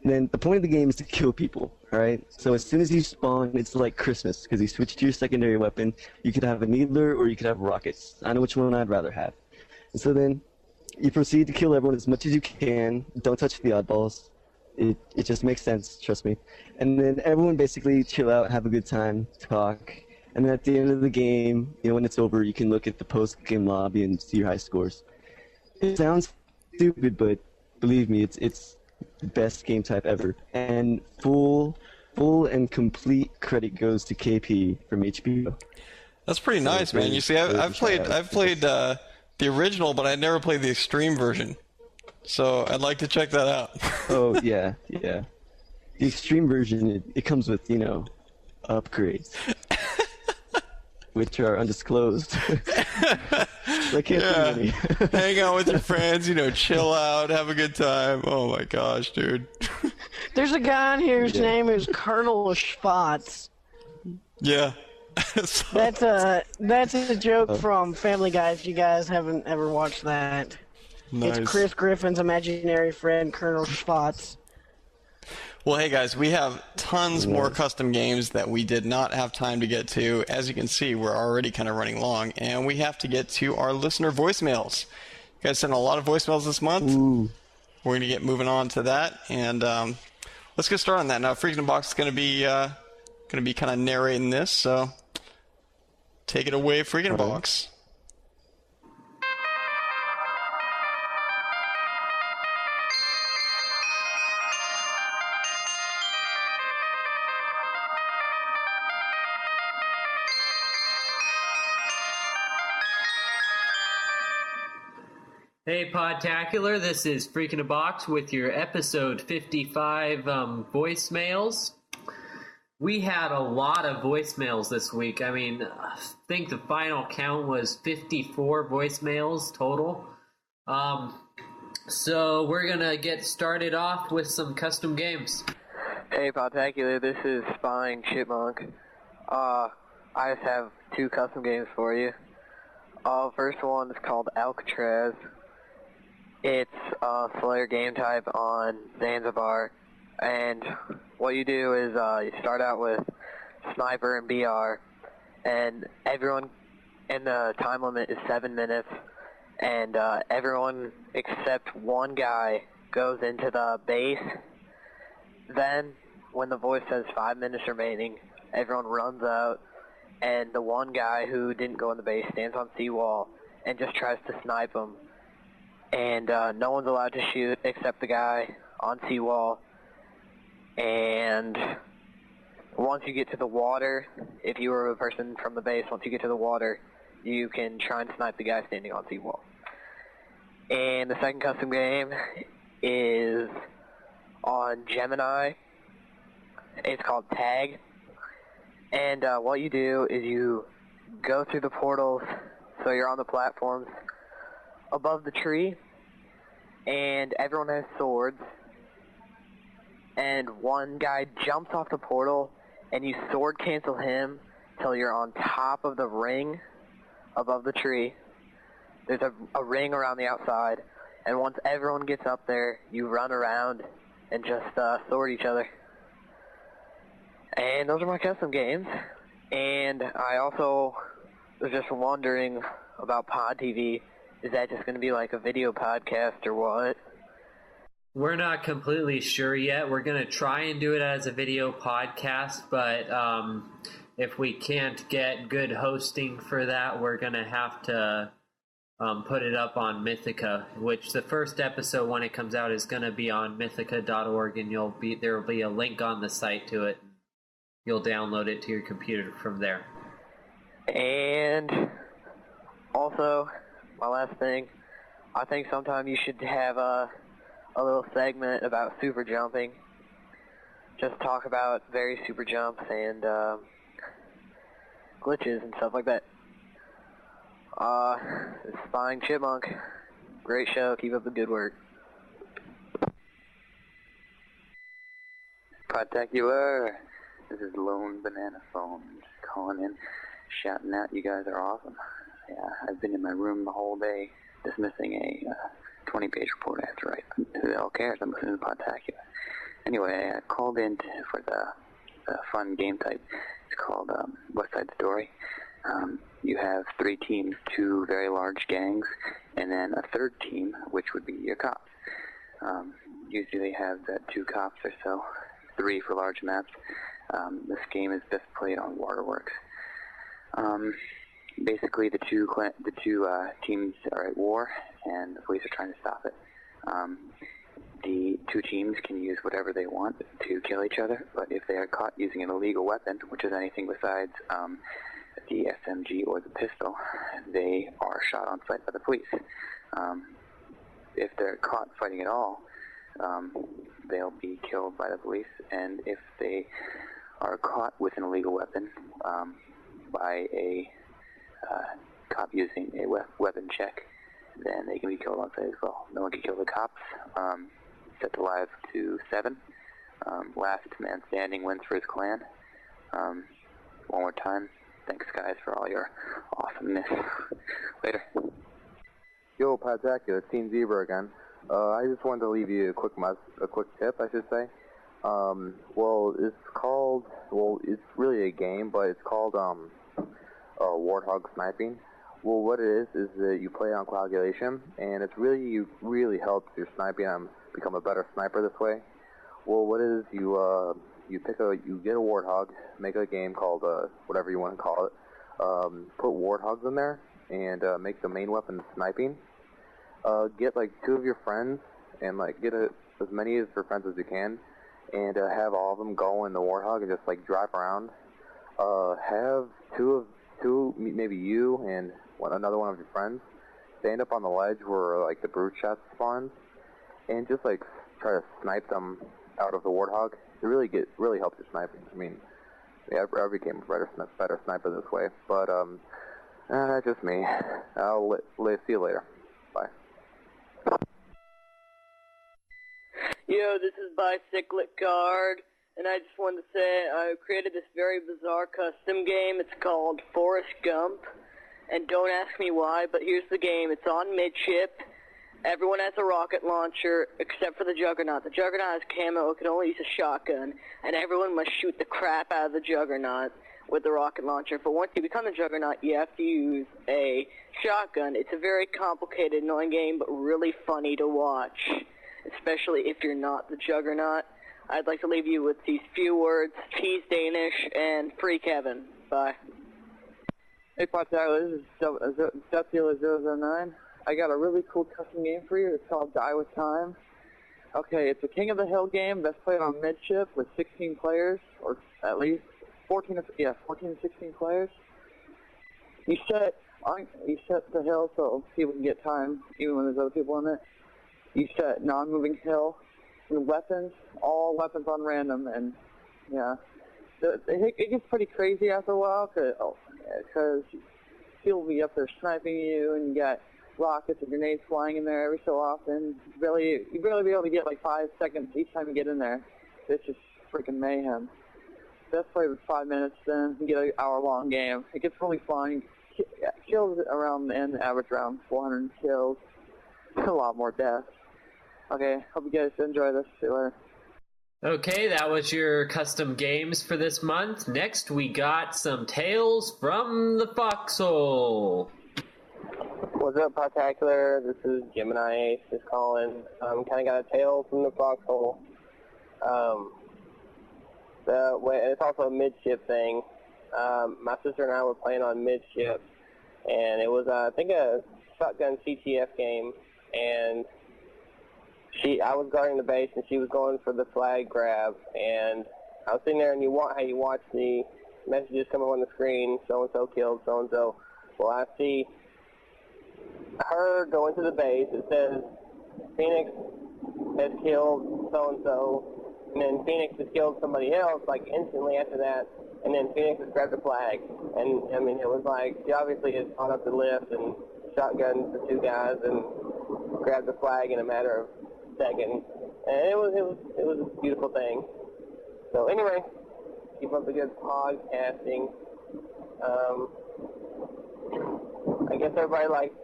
And then the point of the game is to kill people, alright? So as soon as you spawn, it's like Christmas, because you switch to your secondary weapon. You could have a needler, or you could have rockets. I know which one I'd rather have. And so then, you proceed to kill everyone as much as you can. Don't touch the oddballs. It just makes sense, trust me. And then everyone basically chill out, have a good time, talk. And then at the end of the game, you know, when it's over, you can look at the post-game lobby and see your high scores. It sounds stupid, but believe me, it's the best game type ever. And full and complete credit goes to KP from HBO. That's pretty nice, man. You see, I've played the original, but I never played the extreme version. So I'd like to check that out. Oh, yeah. The extreme version, it comes with, you know, upgrades. Which are undisclosed. I can't see any. Hang out with your friends, you know, chill out, have a good time. Oh my gosh, dude. There's a guy on here whose name is Colonel Schfatz. Yeah. That's a joke from Family Guy. If you guys haven't ever watched that, Nice. It's Chris Griffin's imaginary friend, Colonel Schfatz. Well, hey guys, we have tons more custom games that we did not have time to get to. As you can see, we're already kind of running long, and we have to get to our listener voicemails. You guys sent a lot of voicemails this month. Ooh. We're going to get moving on to that, and let's get started on that. Now, Freaking in the Box is going to be kind of narrating this, so take it away, Freaking in the Box. Hey Podtacular, this is Freaking a Box with your episode 55 voicemails. We had a lot of voicemails this week. I mean, I think the final count was 54 voicemails total. So we're gonna get started off with some custom games. Hey Podtacular, this is Spying Chipmunk. I just have 2 custom games for you. First one is called Alcatraz. It's a Slayer game type on Zanzibar, and what you do is you start out with Sniper and BR, and everyone, and the time limit is 7 minutes, and everyone except one guy goes into the base. Then, when the voice says 5 minutes remaining, everyone runs out, and the one guy who didn't go in the base stands on seawall and just tries to snipe him. And no one's allowed to shoot except the guy on seawall. And once you get to the water, if you were a person from the base, once you get to the water, you can try and snipe the guy standing on seawall. And the second custom game is on Gemini. It's called Tag. And what you do is you go through the portals, so you're on the platforms above the tree, and everyone has swords, and one guy jumps off the portal, and you sword cancel him till you're on top of the ring above the tree. There's a ring around the outside, and once everyone gets up there, you run around and just sword each other. And those are my custom games. And I also was just wondering about Pod TV. Is that just going to be like a video podcast or what? We're not completely sure yet. We're going to try and do it as a video podcast, but if we can't get good hosting for that, we're going to have to put it up on Mythica, which the first episode when it comes out is going to be on mythica.org, and there will be a link on the site to it. You'll download it to your computer from there. And also, my last thing, I think sometime you should have a little segment about super jumping. Just talk about various super jumps and glitches and stuff like that. This is Flying Chipmunk. Great show. Keep up the good work. Podtacular. This is Lone Banana Phone. Just calling in, shouting out, you guys are awesome. Yeah, I've been in my room the whole day dismissing a 20-page report I have to write. Who the hell cares? I'm listening to Podtacular. Anyway, I called in for the fun game type. It's called West Side Story. You have 3 teams, 2 very large gangs, and then a third team, which would be your cops. Usually they have 2 cops or so, 3 for large maps. This game is best played on waterworks. Basically, the two teams are at war, and the police are trying to stop it. The 2 teams can use whatever they want to kill each other, but if they are caught using an illegal weapon, which is anything besides the SMG or the pistol, they are shot on sight by the police. If they're caught fighting at all, they'll be killed by the police, and if they are caught with an illegal weapon by a cop using a weapon check, then they can be killed on sight as well. No one can kill the cops. Set the lives to 7. Last man standing wins for his clan. One more time, thanks guys for all your awesomeness. Later. Yo, Podtacular, it's Team Zebra again. I just wanted to leave you a quick tip, I should say. It's really a game, but it's called Warthog Sniping. Well, what it is that you play on coagulation, and it's really helps your sniping become a better sniper this way. Well, what it is, you get a Warthog, make a game called whatever you want to call it. Put Warthogs in there, and make the main weapon sniping. Get like 2 of your friends, and like get as many of your friends as you can, and have all of them go in the Warthog and just like drive around. Have two, maybe you and another one of your friends, stand up on the ledge where like the brute shot spawns, and just like try to snipe them out of the Warthog. It really helps your sniping. I mean, every game is better sniper this way. But that's just me. I'll see you later. Bye. Yo, this is Bicyclic Guard, and I just wanted to say I created this very bizarre custom game. It's called Forrest Gump, and don't ask me why, but here's the game. It's on midship. Everyone has a rocket launcher except for the Juggernaut. The Juggernaut has camo, it can only use a shotgun, and everyone must shoot the crap out of the Juggernaut with the rocket launcher. But once you become the Juggernaut, you have to use a shotgun. It's a very complicated, annoying game, but really funny to watch, especially if you're not the Juggernaut. I'd like to leave you with these few words: Peace Danish and Free Kevin. Bye. Hey, Podtacular, this is Deathdealer009. I got a really cool custom game for you. It's called Die With Time. Okay, it's a King of the Hill game that's played on midship with 16 players, or at least 14 to 16 players. You set the hill so people can get time, even when there's other people in it. You set non-moving hill, and weapons, all weapons on random, and yeah. It gets pretty crazy after a while, because she'll be up there sniping you, and you got rockets and grenades flying in there every so often. You barely be able to get like 5 seconds each time you get in there. It's just freaking mayhem. That's play with 5 minutes, then you get an hour-long game. It gets really fun. Kills around the end, average around 400 kills. A lot more deaths. Okay, hope you guys enjoy this. See you later. Okay, that was your custom games for this month. Next, we got some tales from the foxhole. What's up, Podtacular? This is Gemini Ace just calling. Kind of got a tale from the foxhole. It's also a midship thing. My sister and I were playing on midship, and it was, I think, a shotgun CTF game, and I was guarding the base, and she was going for the flag grab, and I was sitting there, and how you watch the messages come up on the screen, so-and-so killed so-and-so. Well, I see her go into the base. It says, Phoenix has killed so-and-so, and then Phoenix has killed somebody else, like, instantly after that, and then Phoenix has grabbed the flag. And, I mean, it was like, she obviously has gone up the lift and shotgunned the 2 guys and grabbed the flag in a matter of seconds. And it was a beautiful thing. So, anyway, keep up the good podcasting. I guess everybody likes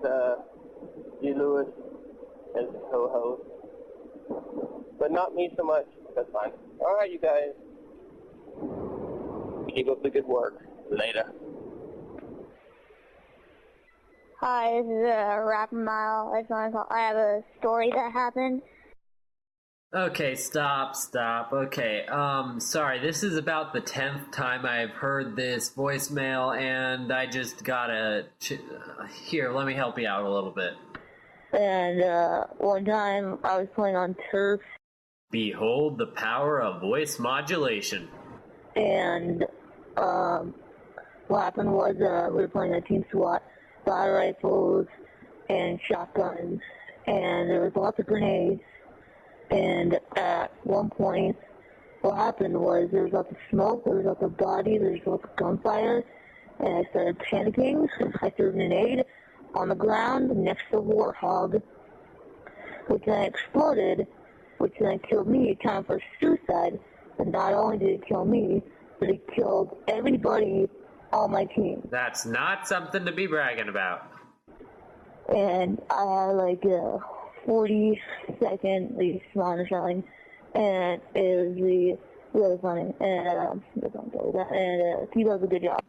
G. Lewis as co-host, but not me so much. That's fine. All right, you guys. Keep up the good work. Later. Hi, this is Rapper Mile. I have a story that happened. Okay, stop. Okay, sorry, this is about the 10th time I've heard this voicemail, and I just gotta... Here, let me help you out a little bit. And, one time I was playing on Turf. Behold the power of voice modulation. And, what happened was, we were playing a team SWAT, battle rifles, and shotguns, and there was lots of grenades. And at one point, what happened was there was lots of smoke, there was lots of body, there was lots of gunfire, and I started panicking. I threw a grenade on the ground next to the Warthog, which then exploded, which then killed me, kind of for suicide. And not only did it kill me, but it killed everybody on my team. That's not something to be bragging about. And I had like a 40-second respawn or something, and it was really funny. And he does a good job.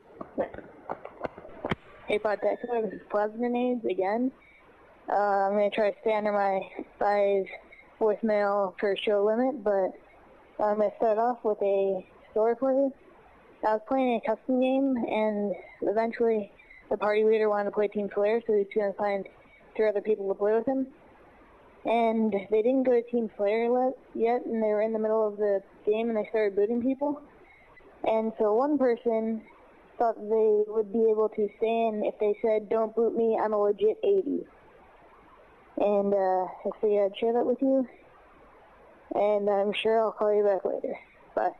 Hey, Podtacular, this is Plasma Grenades again. I'm going to try to stay under my 5 voicemail per show limit, but I'm going to start off with a story for you. I was playing a custom game, and eventually the party leader wanted to play Team Slayer, so he was going to find 3 other people to play with him. And they didn't go to Team Slayer yet, and they were in the middle of the game, and they started booting people. And so one person thought they would be able to stay in if they said, "Don't boot me, I'm a legit 80. And I figured I'd share that with you, and I'm sure I'll call you back later. Bye.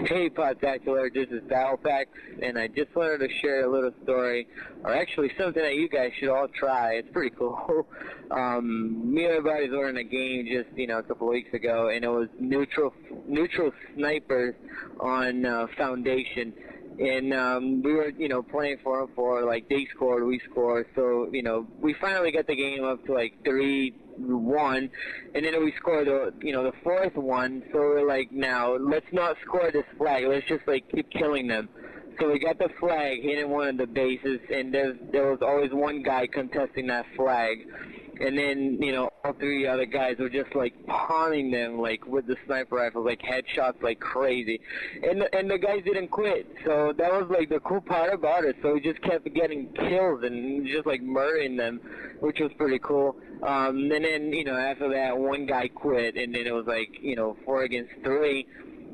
Hey, Podtacular, this is Battlefax, and I just wanted to share a little story, or actually something that you guys should all try. It's pretty cool. Me and my buddies were in a game just, a couple of weeks ago, and it was neutral snipers on Foundation. And we were, playing for them for, they scored, we scored. So, we finally got the game up to, 3-1. And then we scored, the 4th one. So we're like, now, let's not score this flag. Let's just, keep killing them. So we got the flag, hitting one of the bases, and there was always one guy contesting that flag. And then, all 3 other guys were just, pawning them, with the sniper rifles, headshots like crazy. And the guys didn't quit. So that was, the cool part about it. So we just kept getting kills and just, murdering them, which was pretty cool. And then, after that, one guy quit, and then it was, 4 against 3.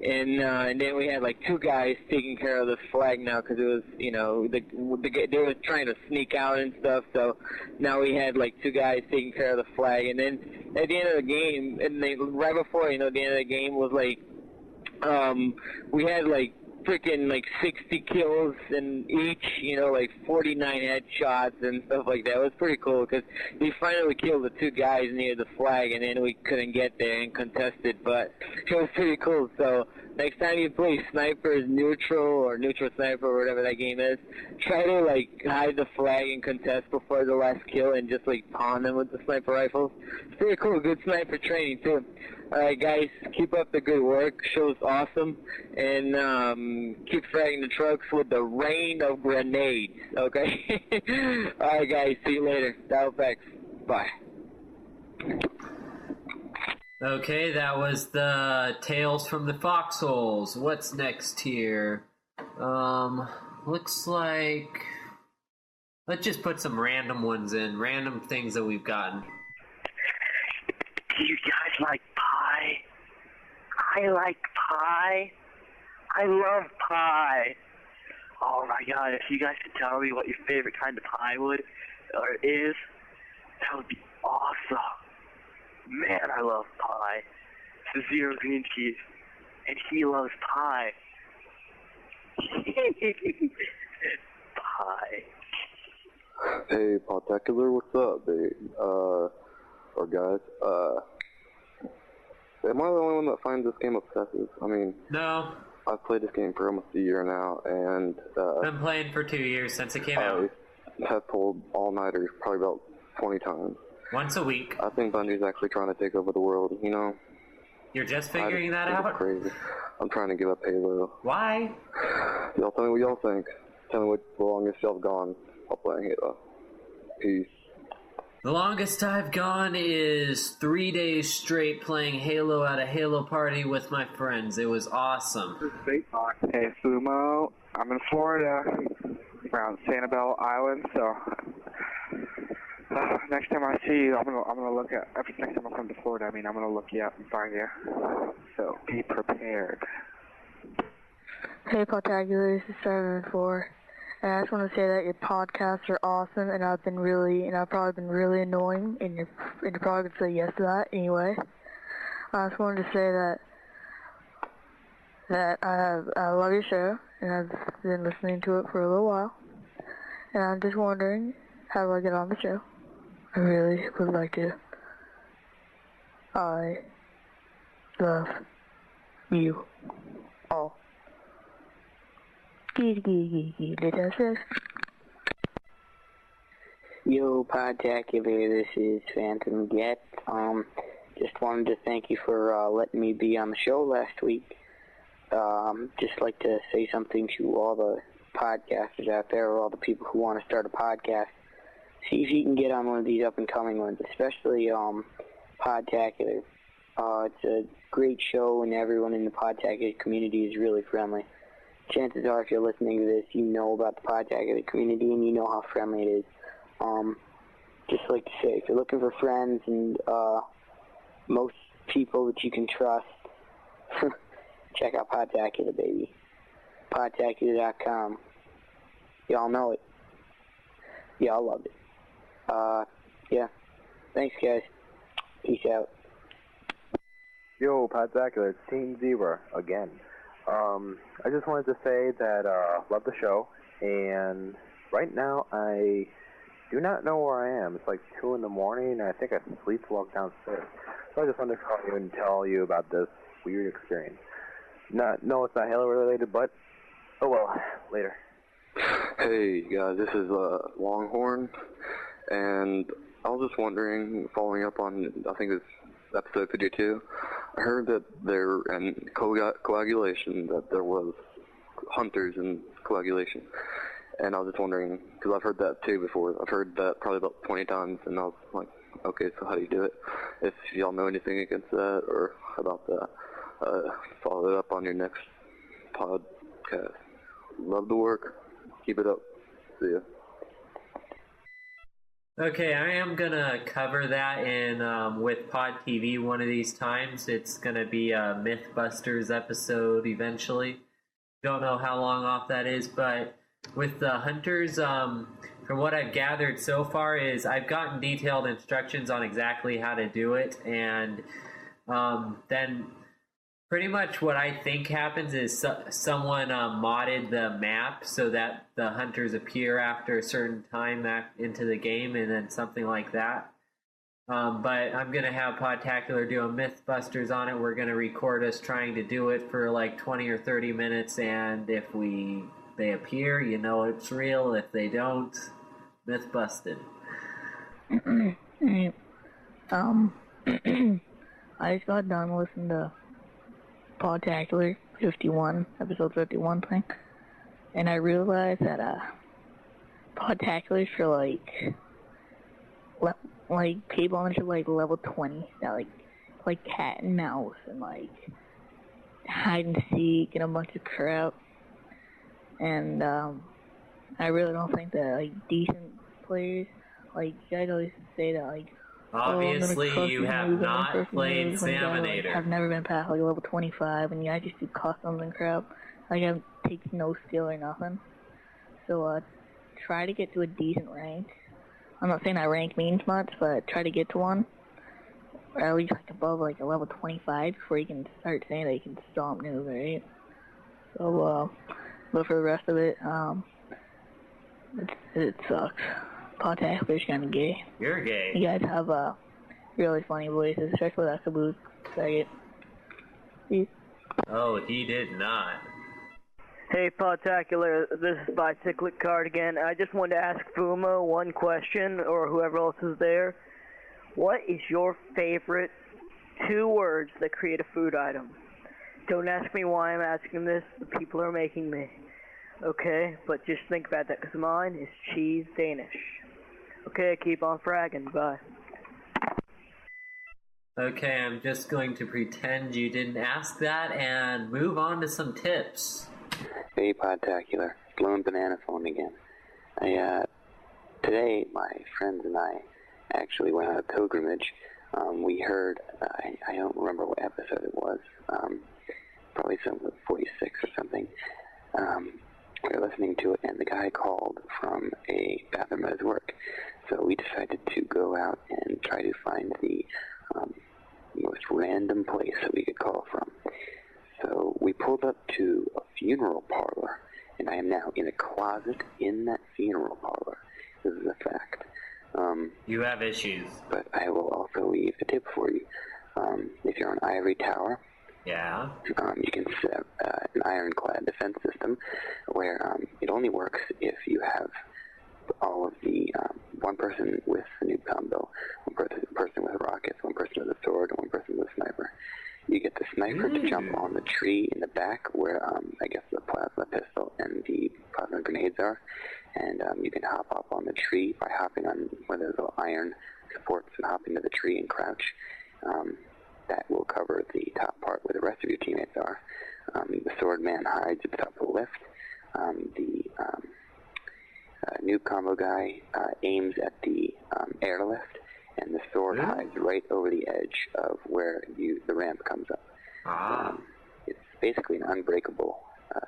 And then we had 2 guys taking care of the flag now because it was, they were trying to sneak out and stuff. So now we had 2 guys taking care of the flag. And then at the end of the game, right before, the end of the game was we had freaking like 60 kills in each, you know, like 49 headshots and stuff like that. It was pretty cool because we finally killed the 2 guys near the flag, and then we couldn't get there and contested, but it was pretty cool. So next time you play Snipers Neutral or Neutral Sniper or whatever that game is, try to like hide the flag and contest before the last kill and just like pawn them with the sniper rifles. It's pretty cool. Good sniper training too. Alright guys, keep up the good work. Show's awesome. And keep fragging the trucks with the rain of grenades, okay? Alright guys, see you later. Dialpacks. Bye. Okay, that was the Tales from the Foxholes. What's next here? Looks like... Let's just put some random ones in. Random things that we've gotten. Do you guys like pie? I like pie. I love pie. Oh my god, if you guys could tell me what your favorite kind of pie is, that would be awesome. Man, I love pie. It's zero green cheese, and he loves pie. Pie. Hey, Podtacular, what's up, babe? Or guys, am I the only one that finds this game obsessive? I mean, No, I've played this game for almost a year now, and been playing for 2 years since it came out. I have pulled all-nighters probably about 20 times. Once a week. I think Bungie's actually trying to take over the world, you know? You're just figuring that It's out? crazy. I'm trying to give up Halo. Why? Y'all tell me what y'all think. Tell me what the longest y'all have gone while playing Halo. Peace. The longest I've gone is 3 days straight playing Halo at a Halo party with my friends. It was awesome. Hey, Sumo. I'm in Florida, around Sanibel Island, so next time I see you, I'm gonna look at. Next time I come to Florida, I'm gonna look you up and find you. So be prepared. Hey, Podtacular, this is 7-4. And I just want to say that your podcasts are awesome, and I've probably been really annoying, and you're probably gonna say yes to that anyway. I just wanted to say that I love your show, and I've been listening to it for a little while, and I'm just wondering how do I get on the show. I really would like to. I love you all. Yo, Podtacular, this is Phantom Get. Just wanted to thank you for letting me be on the show last week. Just like to say something to all the podcasters out there, or all the people who want to start a podcast. See if you can get on one of these up-and-coming ones, especially Podtacular. It's a great show, and everyone in the Podtacular community is really friendly. Chances are, if you're listening to this, you know about the Podtacular community, and you know how friendly it is. Just like to say, if you're looking for friends and most people that you can trust, check out Podtacular, baby. Podtacular.com. Y'all know it. Y'all love it. Yeah. Thanks, guys. Peace out. Yo, Podtacular, it's Team Zebra again. I just wanted to say that love the show, and right now I do not know where I am. It's like 2 in the morning, and I think I sleepwalked downstairs. So I just wanted to call you and tell you about this weird experience. No, it's not Halo related, but oh well, later. Hey guys, this is Longhorn, and I was just wondering, following up on, I think it's episode 52, I heard that there, in coagulation, that there was hunters in coagulation, and I was just wondering, because I've heard that too before. I've heard that probably about 20 times, and I was like, okay, so how do you do it? If y'all know anything against that, or about that, follow it up on your next podcast. Love the work. Keep it up. See ya. Okay, I am gonna cover that in with Pod TV one of these times. It's gonna be a Mythbusters episode eventually. Don't know how long off that is, but with the hunters, from what I've gathered so far, is I've gotten detailed instructions on exactly how to do it, and then Pretty much what I think happens is someone modded the map so that the hunters appear after a certain time into the game, and then something like that. But I'm going to have Podtacular do a Mythbusters on it. We're going to record us trying to do it for like 20 or 30 minutes, and if they appear, you know it's real. If they don't, myth busted. I just got done listening to Podtacular 51, episode 51 thing, and I realized that Podtacular for people on like level 20 that like cat and mouse and like hide and seek and a bunch of crap, and I really don't think that like decent players, like you guys always say that like obviously you have not played Saminator. I've never been past like level 25, and I just do customs and crap. Like it takes no skill or nothing. So try to get to a decent rank. I'm not saying that rank means much, but try to get to one, or at least like above like a level 25 before you can start saying that you can stomp noobs, right? So but for the rest of it, it sucks. Podtacular's kind of gay. You're gay. You guys have really funny voices, especially that CaBoOsE. Second. Peace. Oh, he did not. Hey, Podtacular, this is Bicyclic Card again. I just wanted to ask Fumo one question, or whoever else is there. What is your favorite 2 words that create a food item? Don't ask me why I'm asking this. The people are making me. Okay, but just think about that, because mine is cheese Danish. Okay, keep on fragging. Bye. Okay, I'm just going to pretend you didn't ask that and move on to some tips. Hey, Podtacular. Blown Banana Phone again. Today, my friends and I actually went on a pilgrimage. We heard, I don't remember what episode it was, probably some 46 or something. We were listening to it, and the guy called from a bathroom at his work. So we decided to go out and try to find the most random place that we could call from. So we pulled up to a funeral parlor, and I am now in a closet in that funeral parlor. This is a fact. You have issues. But I will also leave a tip for you. If you're on Ivory Tower, yeah, you can set up an ironclad defense system where it only works if you have all of the one person with the noob combo, one person with rockets, one person with a sword, and one person with a sniper. You get the sniper to jump on the tree in the back where I guess the plasma pistol and the plasma grenades are, and you can hop up on the tree by hopping on one of those little iron supports and hopping to the tree and crouch. That will cover the top part where the rest of your teammates are. The sword man hides at the top of the lift. The noob combo guy aims at the airlift, and the sword hides right over the edge of where the ramp comes up. It's basically an unbreakable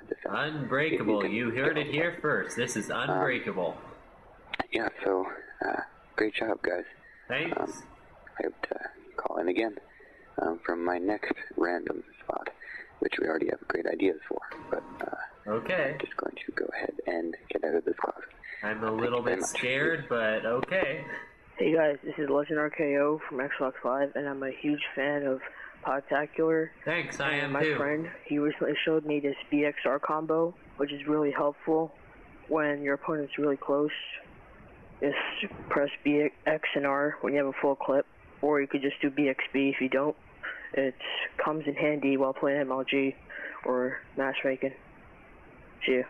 defense. Unbreakable. You heard it here first. This is unbreakable. Yeah, so great job, guys. Thanks. I hope to call in again from my next random spot, which we already have great ideas for. But okay. I'm just going to go ahead and get out of this closet. I'm a little bit scared, but okay. Hey guys, this is Legend RKO from Xbox Live, and I'm a huge fan of Podtacular. Thanks, I am my too. My friend, he recently showed me this BXR combo, which is really helpful when your opponent's really close. Just press BX and R when you have a full clip, or you could just do BXB if you don't. It comes in handy while playing MLG or matchmaking. See you.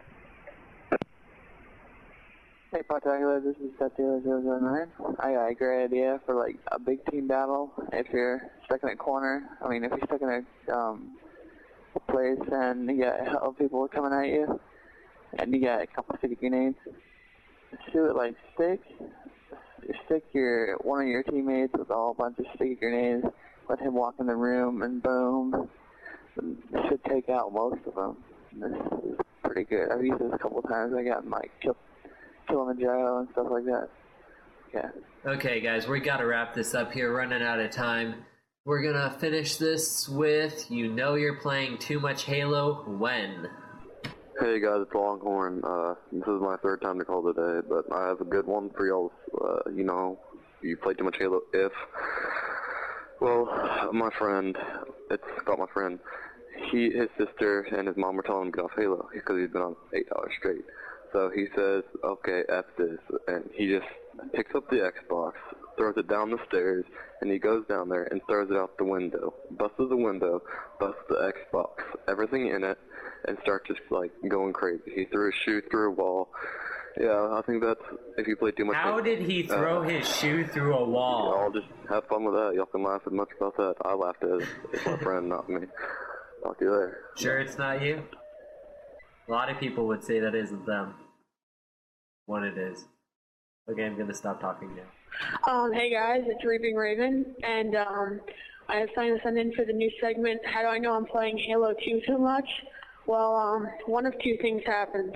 Hey Podtacular, this is Death009. I got a great idea for like a big team battle. If you're stuck in a corner, if you're stuck in a place and you got hell of people coming at you, and you got a couple of sticky grenades, shoot it like stick one of your teammates with a whole bunch of sticky grenades, let him walk in the room, and boom, it should take out most of them. This is pretty good. I've used this a couple of times. I got my Kilimanjaro and stuff like that. Yeah. Okay, guys, we got to wrap this up here. Running out of time. We're gonna finish this with, you know you're playing too much Halo when? Hey guys, it's Longhorn. This is my third time to call today, but I have a good one for y'all. You know, you play too much Halo if... Well, my friend, it's about my friend. His sister and his mom were telling him to get off Halo because he's been on 8 hours straight. So he says, okay, F this, and he just picks up the Xbox, throws it down the stairs, and he goes down there and throws it out the window. Busts the window, busts the Xbox, everything in it, and starts just, like, going crazy. He threw his shoe through a wall. Yeah, I think that's, if you play too much... How did he throw his shoe through a wall? Y'all just have fun with that. Y'all can laugh as much about that. I laughed at it. It's my friend, not me. Talk to you later. Sure it's not you? A lot of people would say that isn't them. When it is. Okay, I'm gonna stop talking now. Hey guys, it's Reaping Raven, and I was trying to send in for the new segment, How Do I Know I'm Playing Halo 2 So Much? Well, one of two things happens.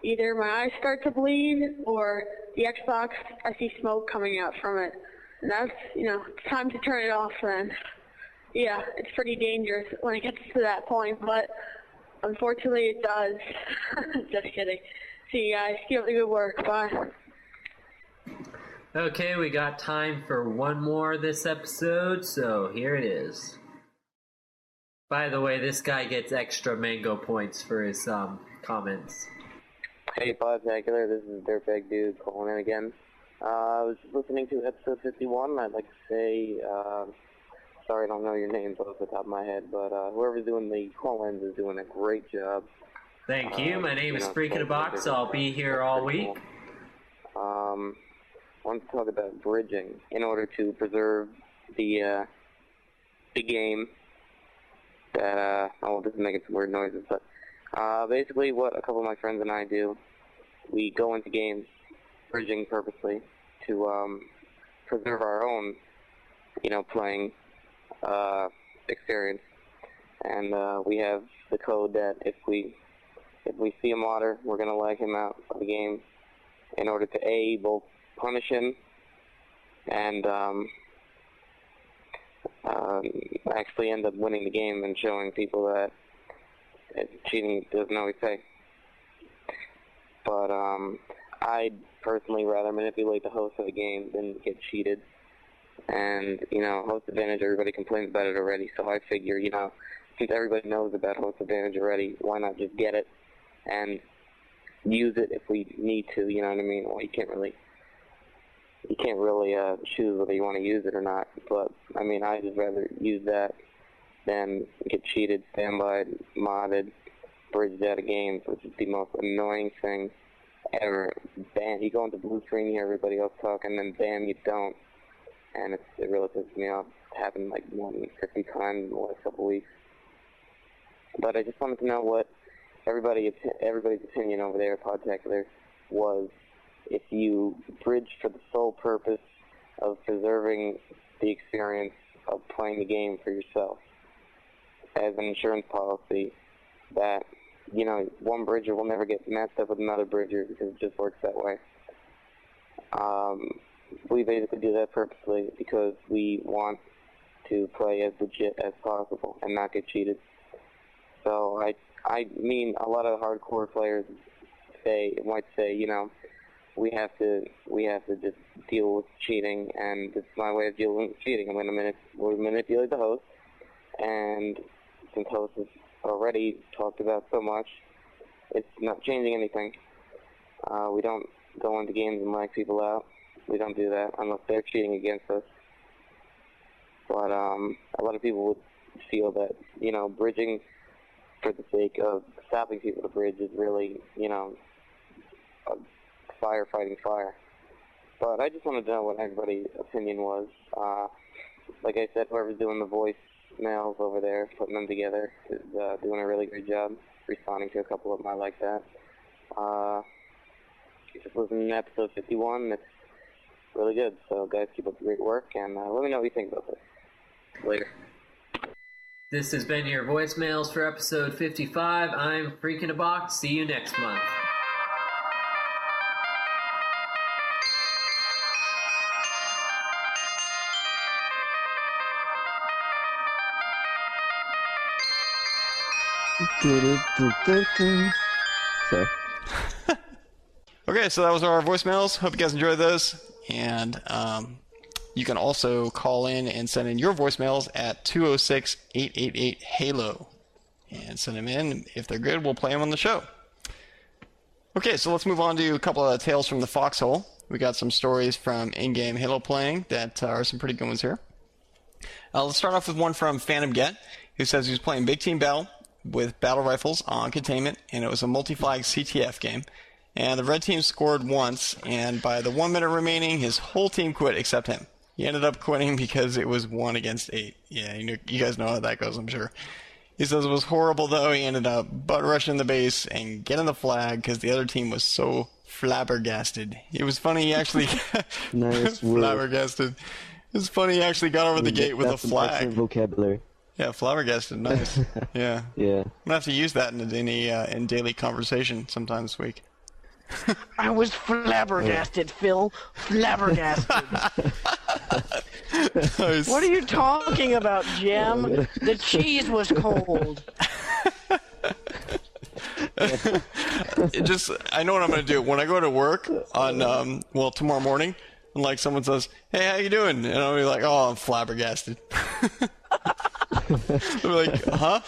Either my eyes start to bleed, or the Xbox, I see smoke coming out from it. And that's, it's time to turn it off then. Yeah, it's pretty dangerous when it gets to that point, but unfortunately it does. Just kidding. See you guys. Keep up the good work. Bye. Okay, we got time for one more this episode, so here it is. By the way, this guy gets extra mango points for his comments. Hey, Podtacular, this is Dirtbag Dude calling in again. I was listening to episode 51. I'd like to say, sorry I don't know your names off the top of my head, but whoever's doing the call-ins is doing a great job. Thank you. My name is Freak in a Box. I'll be here all week. I want to talk about bridging in order to preserve the game. That this is making some weird noises, but basically what a couple of my friends and I do, we go into games bridging purposely to preserve our own, playing experience. And we have the code that if we see a modder, we're going to lag him out of the game in order to A, both punish him and actually end up winning the game and showing people that cheating doesn't always pay. But I'd personally rather manipulate the host of the game than get cheated. And, host advantage, everybody complains about it already, so I figure, since everybody knows about host advantage already, why not just get it and use it if we need to, you know what I mean? Well, you can't really choose whether you want to use it or not, but, I'd just rather use that than get cheated, standby, modded, bridged out of games, which is the most annoying thing ever. Bam, you go into blue screen, you hear everybody else talking, and then bam, you don't. And it really pisses me off. It's happened like more than 50 times in the last couple of weeks. But I just wanted to know what everybody's opinion over there at Podtacular was if you bridge for the sole purpose of preserving the experience of playing the game for yourself as an insurance policy that, one bridger will never get messed up with another bridger because it just works that way. We basically do that purposely because we want to play as legit as possible and not get cheated. So I mean, a lot of hardcore players might say, we have to just deal with cheating, and it's my way of dealing with cheating. I'm going to manipulate the host, and since host is already talked about so much, it's not changing anything. We don't go into games and lag people out. We don't do that unless they're cheating against us. But a lot of people would feel that, bridging for the sake of stopping people to bridge is really, fire fighting fire. But I just wanted to know what everybody's opinion was. Like I said, whoever's doing the voicemails over there, putting them together, is doing a really great job responding to a couple of them. I like that. Just listening to episode 51. It's really good. So, guys, keep up the great work, and let me know what you think about this. Later. This has been your voicemails for episode 55. I'm Freak in a Box. See you next month. Sorry. Okay, so that was our voicemails. Hope you guys enjoyed those. And you can also call in and send in your voicemails at 206-888-HALO. And send them in. If they're good, we'll play them on the show. Okay, so let's move on to a couple of tales from the foxhole. We got some stories from in-game Halo playing that are some pretty good ones here. Let's start off with one from Phantom Get, who says he was playing Big Team Battle with battle rifles on containment, and it was a multi-flag CTF game. And the red team scored once, and by the 1 minute remaining, his whole team quit except him. He ended up quitting because it was 1 against 8. Yeah, you guys know how that goes, I'm sure. He says it was horrible, though. He ended up butt-rushing the base and getting the flag because the other team was so flabbergasted. It was funny, he actually... Nice word. Flabbergasted. It was funny, he actually got over the gate with a flag. Excellent vocabulary. Yeah, flabbergasted, nice. Yeah. Yeah. I'm going to have to use that in daily conversation sometime this week. I was flabbergasted, Phil. Flabbergasted. Nice. What are you talking about, Jim? The cheese was cold. I know what I'm going to do. When I go to work on, tomorrow morning, and like someone says, "Hey, how you doing?" And I'll be like, "Oh, I'm flabbergasted." I'll be like, "Huh?"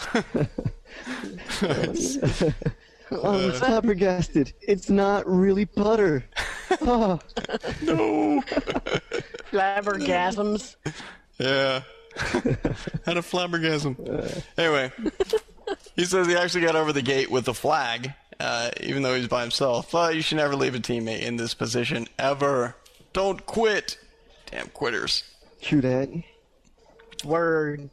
I'm flabbergasted. It's not really butter. Oh. No. Flabbergasms. Yeah. Had a flabbergasm. Anyway, he says he actually got over the gate with the flag, even though he's by himself. But you should never leave a teammate in this position, ever. Don't quit. Damn quitters. True that. Word.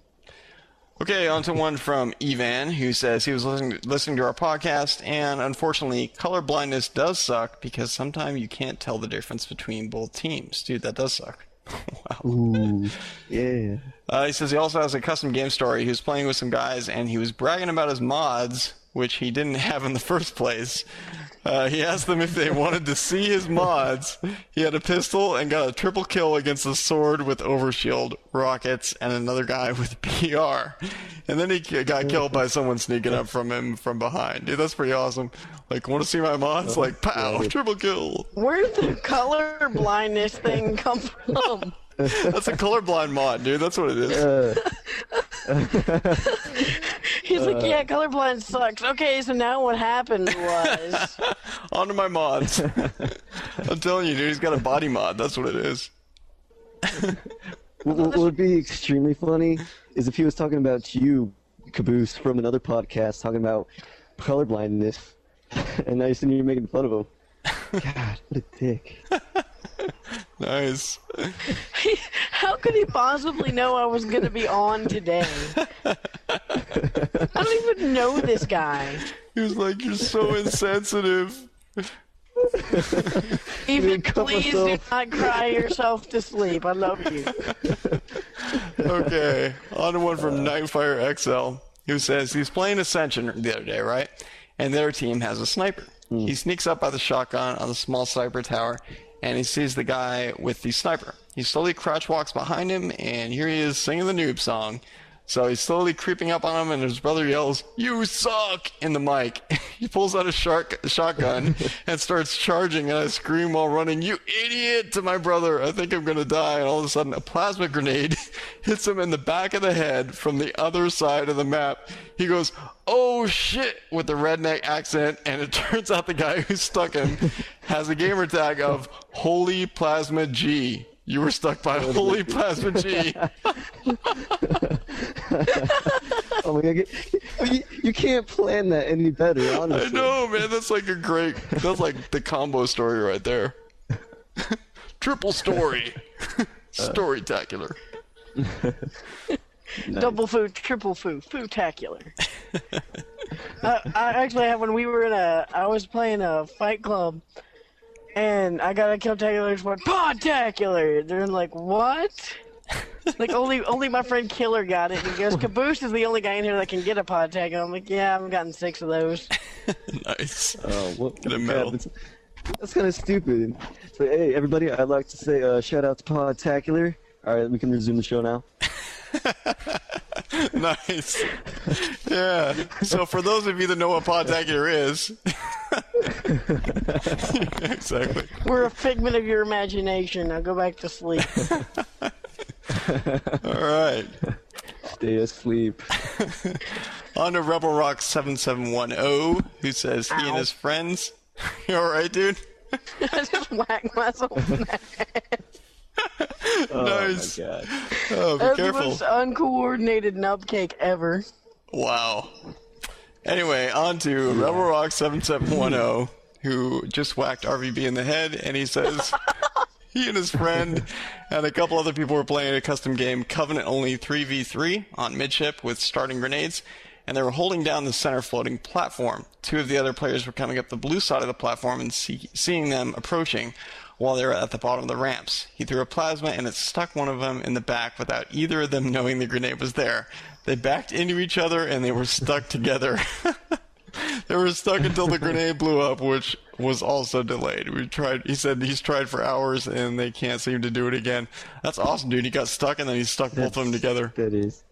Okay, on to one from Evan, who says he was listening to our podcast, and unfortunately, color blindness does suck because sometimes you can't tell the difference between both teams. Dude, that does suck. Wow. Ooh, yeah. He says he also has a custom game story. He was playing with some guys, and he was bragging about his mods, which he didn't have in the first place. He asked them if they wanted to see his mods. He had a pistol and got a triple kill against a sword with overshield, rockets, and another guy with PR. And then he got killed by someone sneaking up from him from behind. Dude, that's pretty awesome. Like, want to see my mods? Like, pow, triple kill. Where'd the color blindness thing come from? That's a colorblind mod, dude. That's what it is. He's like, yeah, colorblind sucks. Okay, so now what happened was... On to my mods. I'm telling you, dude, he's got a body mod. That's what it is. What would be extremely funny is if he was talking about you, CaBoOsE, from another podcast, talking about colorblindness, and now you're sitting here making fun of him. God, what a dick. Nice. How could he possibly know I was going to be on today? I don't even know this guy. He was like, "You're so insensitive." Even please do not cry yourself to sleep. I love you. Okay, on to one from Nightfire XL, who says he's playing Ascension the other day, right? And their team has a sniper. He sneaks up by the shotgun on the small sniper tower, and he sees the guy with the sniper. He slowly crouch walks behind him, and here he is singing the noob song. So he's slowly creeping up on him, and his brother yells, "You suck!" in the mic. He pulls out a shotgun and starts charging, and I scream while running, "You idiot!" to my brother. I think I'm going to die, and all of a sudden a plasma grenade hits him in the back of the head from the other side of the map. He goes, "Oh shit," with the redneck accent, and it turns out the guy who stuck him has a gamer tag of Holy Plasma G. You were stuck by Holy Plasma G. Oh my god, you can't plan that any better, honestly. I know, man. That's like that's like the combo story right there. Triple story. Storytacular. Nice. Double food, triple food, foodtacular. I actually have, when we were I was playing a fight club, and I got a Killtacular and went, Podtacular! They're like, what? Like, only my friend Killer got it. He goes, CaBoOsE is the only guy in here that can get a Podtacular. I'm like, yeah, I've gotten 6 of those. Nice. Oh, what? Get a medal. That's kind of stupid. So, hey, everybody, I'd like to say shout out to Podtacular. All right, we can resume the show now. Nice. Yeah. So for those of you that know what Podtacular is, exactly. We're a figment of your imagination. Now go back to sleep. All right. Stay asleep. On to Rebel Rock 7710, who says he and his friends. You all right, dude? I just whacked myself in the head. Nice. Oh my god. Oh, be That's the careful. most uncoordinated nub cake ever. Wow. Anyway, on to Rebel Rock 7710, who just whacked RvB in the head, and he says he and his friend and a couple other people were playing a custom game, Covenant only 3v3 on midship with starting grenades, and they were holding down the center floating platform. Two of the other players were coming up the blue side of the platform and seeing them approaching while they were at the bottom of the ramps. He threw a plasma and it stuck one of them in the back without either of them knowing the grenade was there. They backed into each other and they were stuck together. They were stuck until the grenade blew up, which was also delayed. He said he's tried for hours and they can't seem to do it again. That's awesome, dude. He got stuck and then he stuck both of them together. That is.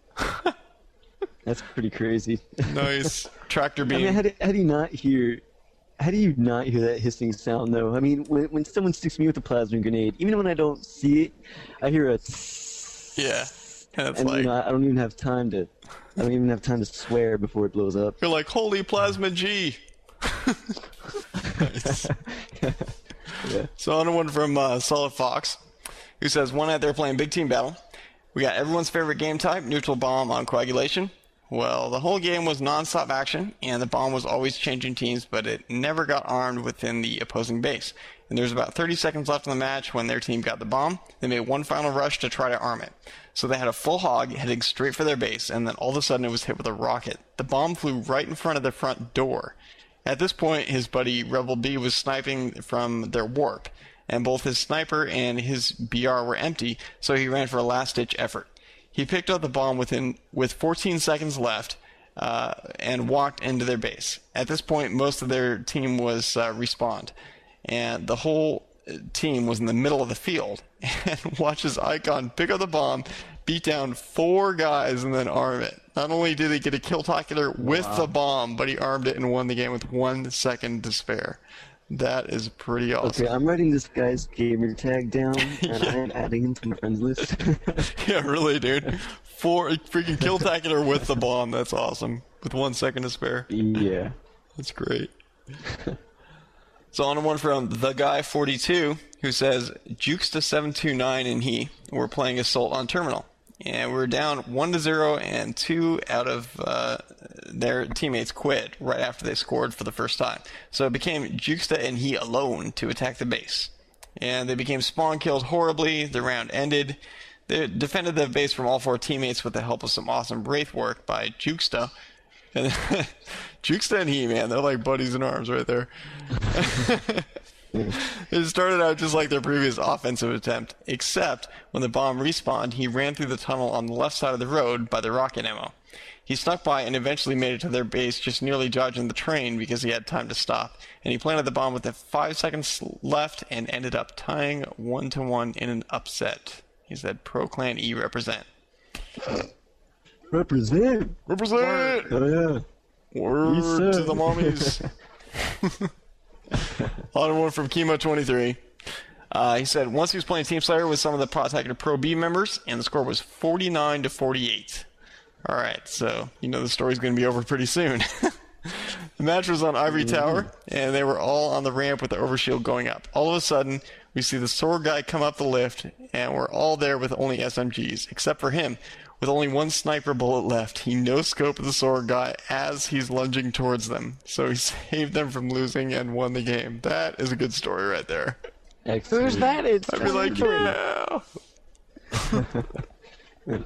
That's pretty crazy. Nice. Tractor beam. I mean, how do you not hear that hissing sound, though? I mean, when someone sticks me with a plasma grenade, even when I don't see it, I hear a yeah. And it's and like, I don't even have time to swear before it blows up. you're like, holy plasma G. Nice. Yeah. So on to one from Solid Fox, who says, one night they were playing Big Team Battle. We got everyone's favorite game type, neutral bomb on coagulation. Well, the whole game was non-stop action, and the bomb was always changing teams, but it never got armed within the opposing base. And there was about 30 seconds left in the match when their team got the bomb. They made one final rush to try to arm it. So they had a full hog heading straight for their base, and then all of a sudden it was hit with a rocket. The bomb flew right in front of the front door. At this point, his buddy Rebel B was sniping from their warp, and both his sniper and his BR were empty, so he ran for a last-ditch effort. He picked up the bomb with 14 seconds left and walked into their base. At this point, most of their team was respawned, and the whole team was in the middle of the field. And watch his icon pick up the bomb, beat down 4 guys, and then arm it. Not only did he get a Killtacular with the bomb, but he armed it and won the game with 1 second to spare. That is pretty awesome. Okay, I'm writing this guy's gamer tag down, and I'm adding him to my friends list. Yeah, really, dude. 4 freaking Killtacular with the bomb. That's awesome. With 1 second to spare. Yeah. That's great. So on to one from The Guy 42, who says, Jukesta729 and he were playing Assault on Terminal. And we were down 1-0, and 2 out of their teammates quit right after they scored for the first time. So it became Jukesta and he alone to attack the base. And they became spawn killed horribly. The round ended. They defended the base from all 4 teammates with the help of some awesome Wraith work by Jukesta. And Jukesta and he, man, they're like buddies in arms right there. It started out just like their previous offensive attempt, except when the bomb respawned, he ran through the tunnel on the left side of the road by the rocket ammo. He snuck by and eventually made it to their base, just nearly dodging the train because he had time to stop. And he planted the bomb with 5 seconds left and ended up tying 1-1 in an upset. He said, Pro Clan E represent. Represent! Represent! Oh, yeah. Word to the mommies. On one from Chemo23. He said once he was playing Team Slayer with some of the Podtacular Pro B members, and the score was 49-48. All right, so you know the story's going to be over pretty soon. The match was on Ivory Tower, and they were all on the ramp with the overshield going up. All of a sudden, we see the sword guy come up the lift, and we're all there with only SMGs, except for him. With only 1 sniper bullet left, he no-scoped the sword guy as he's lunging towards them. So he saved them from losing and won the game. That is a good story right there. Excellent. Who's that? It's I'd be like, yeah.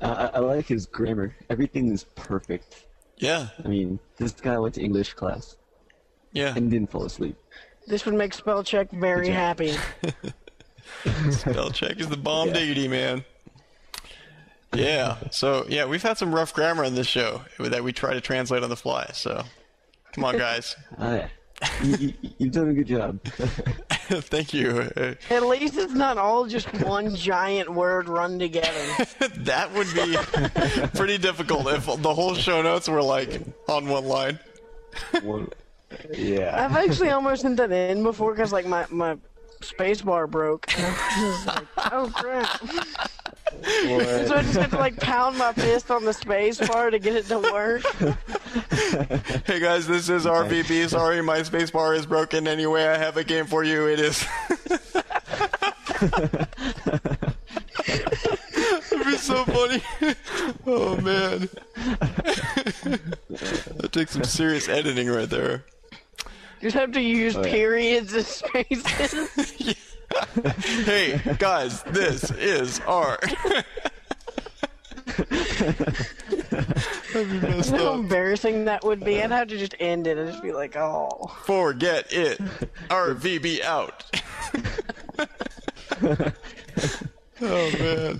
I like his grammar. Everything is perfect. Yeah. I mean, this guy went to English class. Yeah. And didn't fall asleep. This would make Spellcheck very happy. Spellcheck is the bomb diggity, man. Yeah. So, yeah, we've had some rough grammar on this show that we try to translate on the fly. So, come on, guys. You've done a good job. Thank you. At least it's not all just one giant word run together. That would be pretty difficult if the whole show notes were like on one line. Yeah. I've actually almost sent that in before because like my space bar broke. And I was like, oh crap. So I just had to like pound my fist on the space bar to get it to work. Hey guys, this is RvB. Sorry, my space bar is broken. Anyway, I have a game for you. It is. That'd be so funny. Oh man. That takes some serious editing right there. You just have to use periods and spaces. Yeah. Hey guys, this is our. How embarrassing that would be. I'd have to just end it. I'd just be like, oh. Forget it. RvB out. Oh man.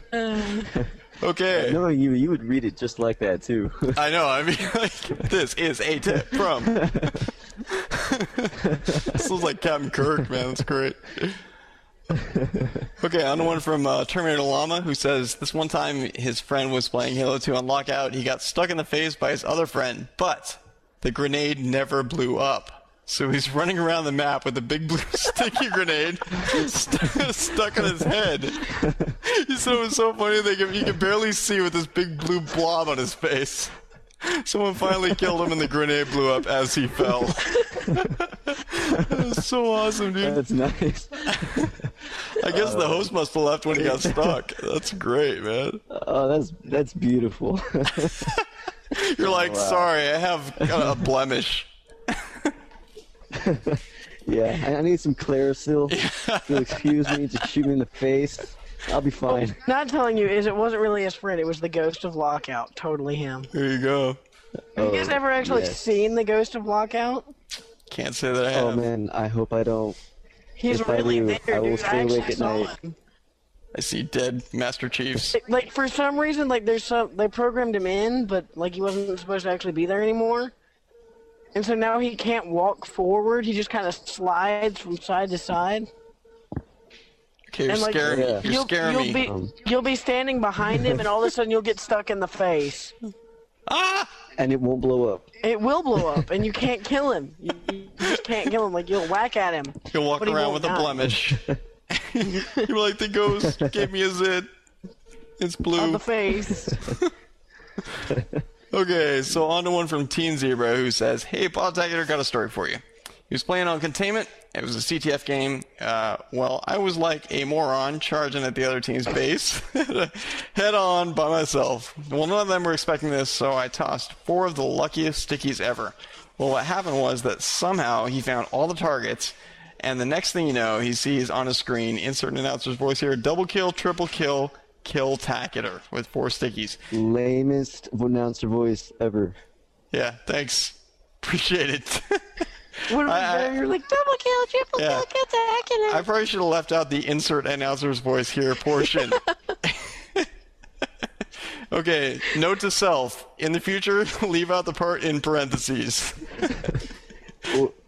Okay. No, you would read it just like that too. I know. I mean, like, this is a tip from. This looks like Captain Kirk, man. That's great. Okay, on to one from Terminator Llama, who says, this one time his friend was playing Halo 2 on Lockout. He got stuck in the face by his other friend, but the grenade never blew up. So he's running around the map with a big blue sticky grenade stuck on his head. He said it was so funny that you could barely see with this big blue blob on his face. Someone finally killed him and the grenade blew up as he fell. That was so awesome, dude. That's nice. I guess the host must have left when he got stuck. That's great, man. Oh, that's beautiful. You're like, sorry, I have a blemish. Yeah, I need some Clarisil. If you'll excuse me, just shoot me in the face. I'll be fine. Not telling you is it wasn't really his friend. It was the Ghost of Lockout. Totally him. There you go. Have you guys ever actually seen the Ghost of Lockout? Can't say that I have. Oh man, I hope I don't. He's if really I do, there, I will dude. stay awake at night. I see dead Master Chiefs. Like for some reason, like they programmed him in, but like he wasn't supposed to actually be there anymore. And so now he can't walk forward. He just kind of slides from side to side. Okay, you're scaring me. You're scaring me. You'll be standing behind him, and all of a sudden you'll get stuck in the face. Ah! And it won't blow up. It will blow up, and you can't kill him. You just can't kill him. Like, you'll whack at him. He'll walk around with a blemish. You're like, the ghost gave me a zit. It's blue. On the face. Okay, so on to one from Teen Zebra, who says, hey, Podtacular, got a story for you. He was playing on Containment. It was a CTF game. Well, I was like a moron charging at the other team's base head on by myself. Well, none of them were expecting this, so I tossed 4 of the luckiest stickies ever. Well, what happened was that somehow he found all the targets, and the next thing you know, he sees on his screen, insert an announcer's voice here, double kill, triple kill, kill-tacular with 4 stickies. Lamest announcer voice ever. Yeah, thanks. Appreciate it. What you're like, double kill, triple kill, kill-tacular. I probably should have left out the insert announcer's voice here portion. Okay, note to self. In the future, leave out the part in parentheses.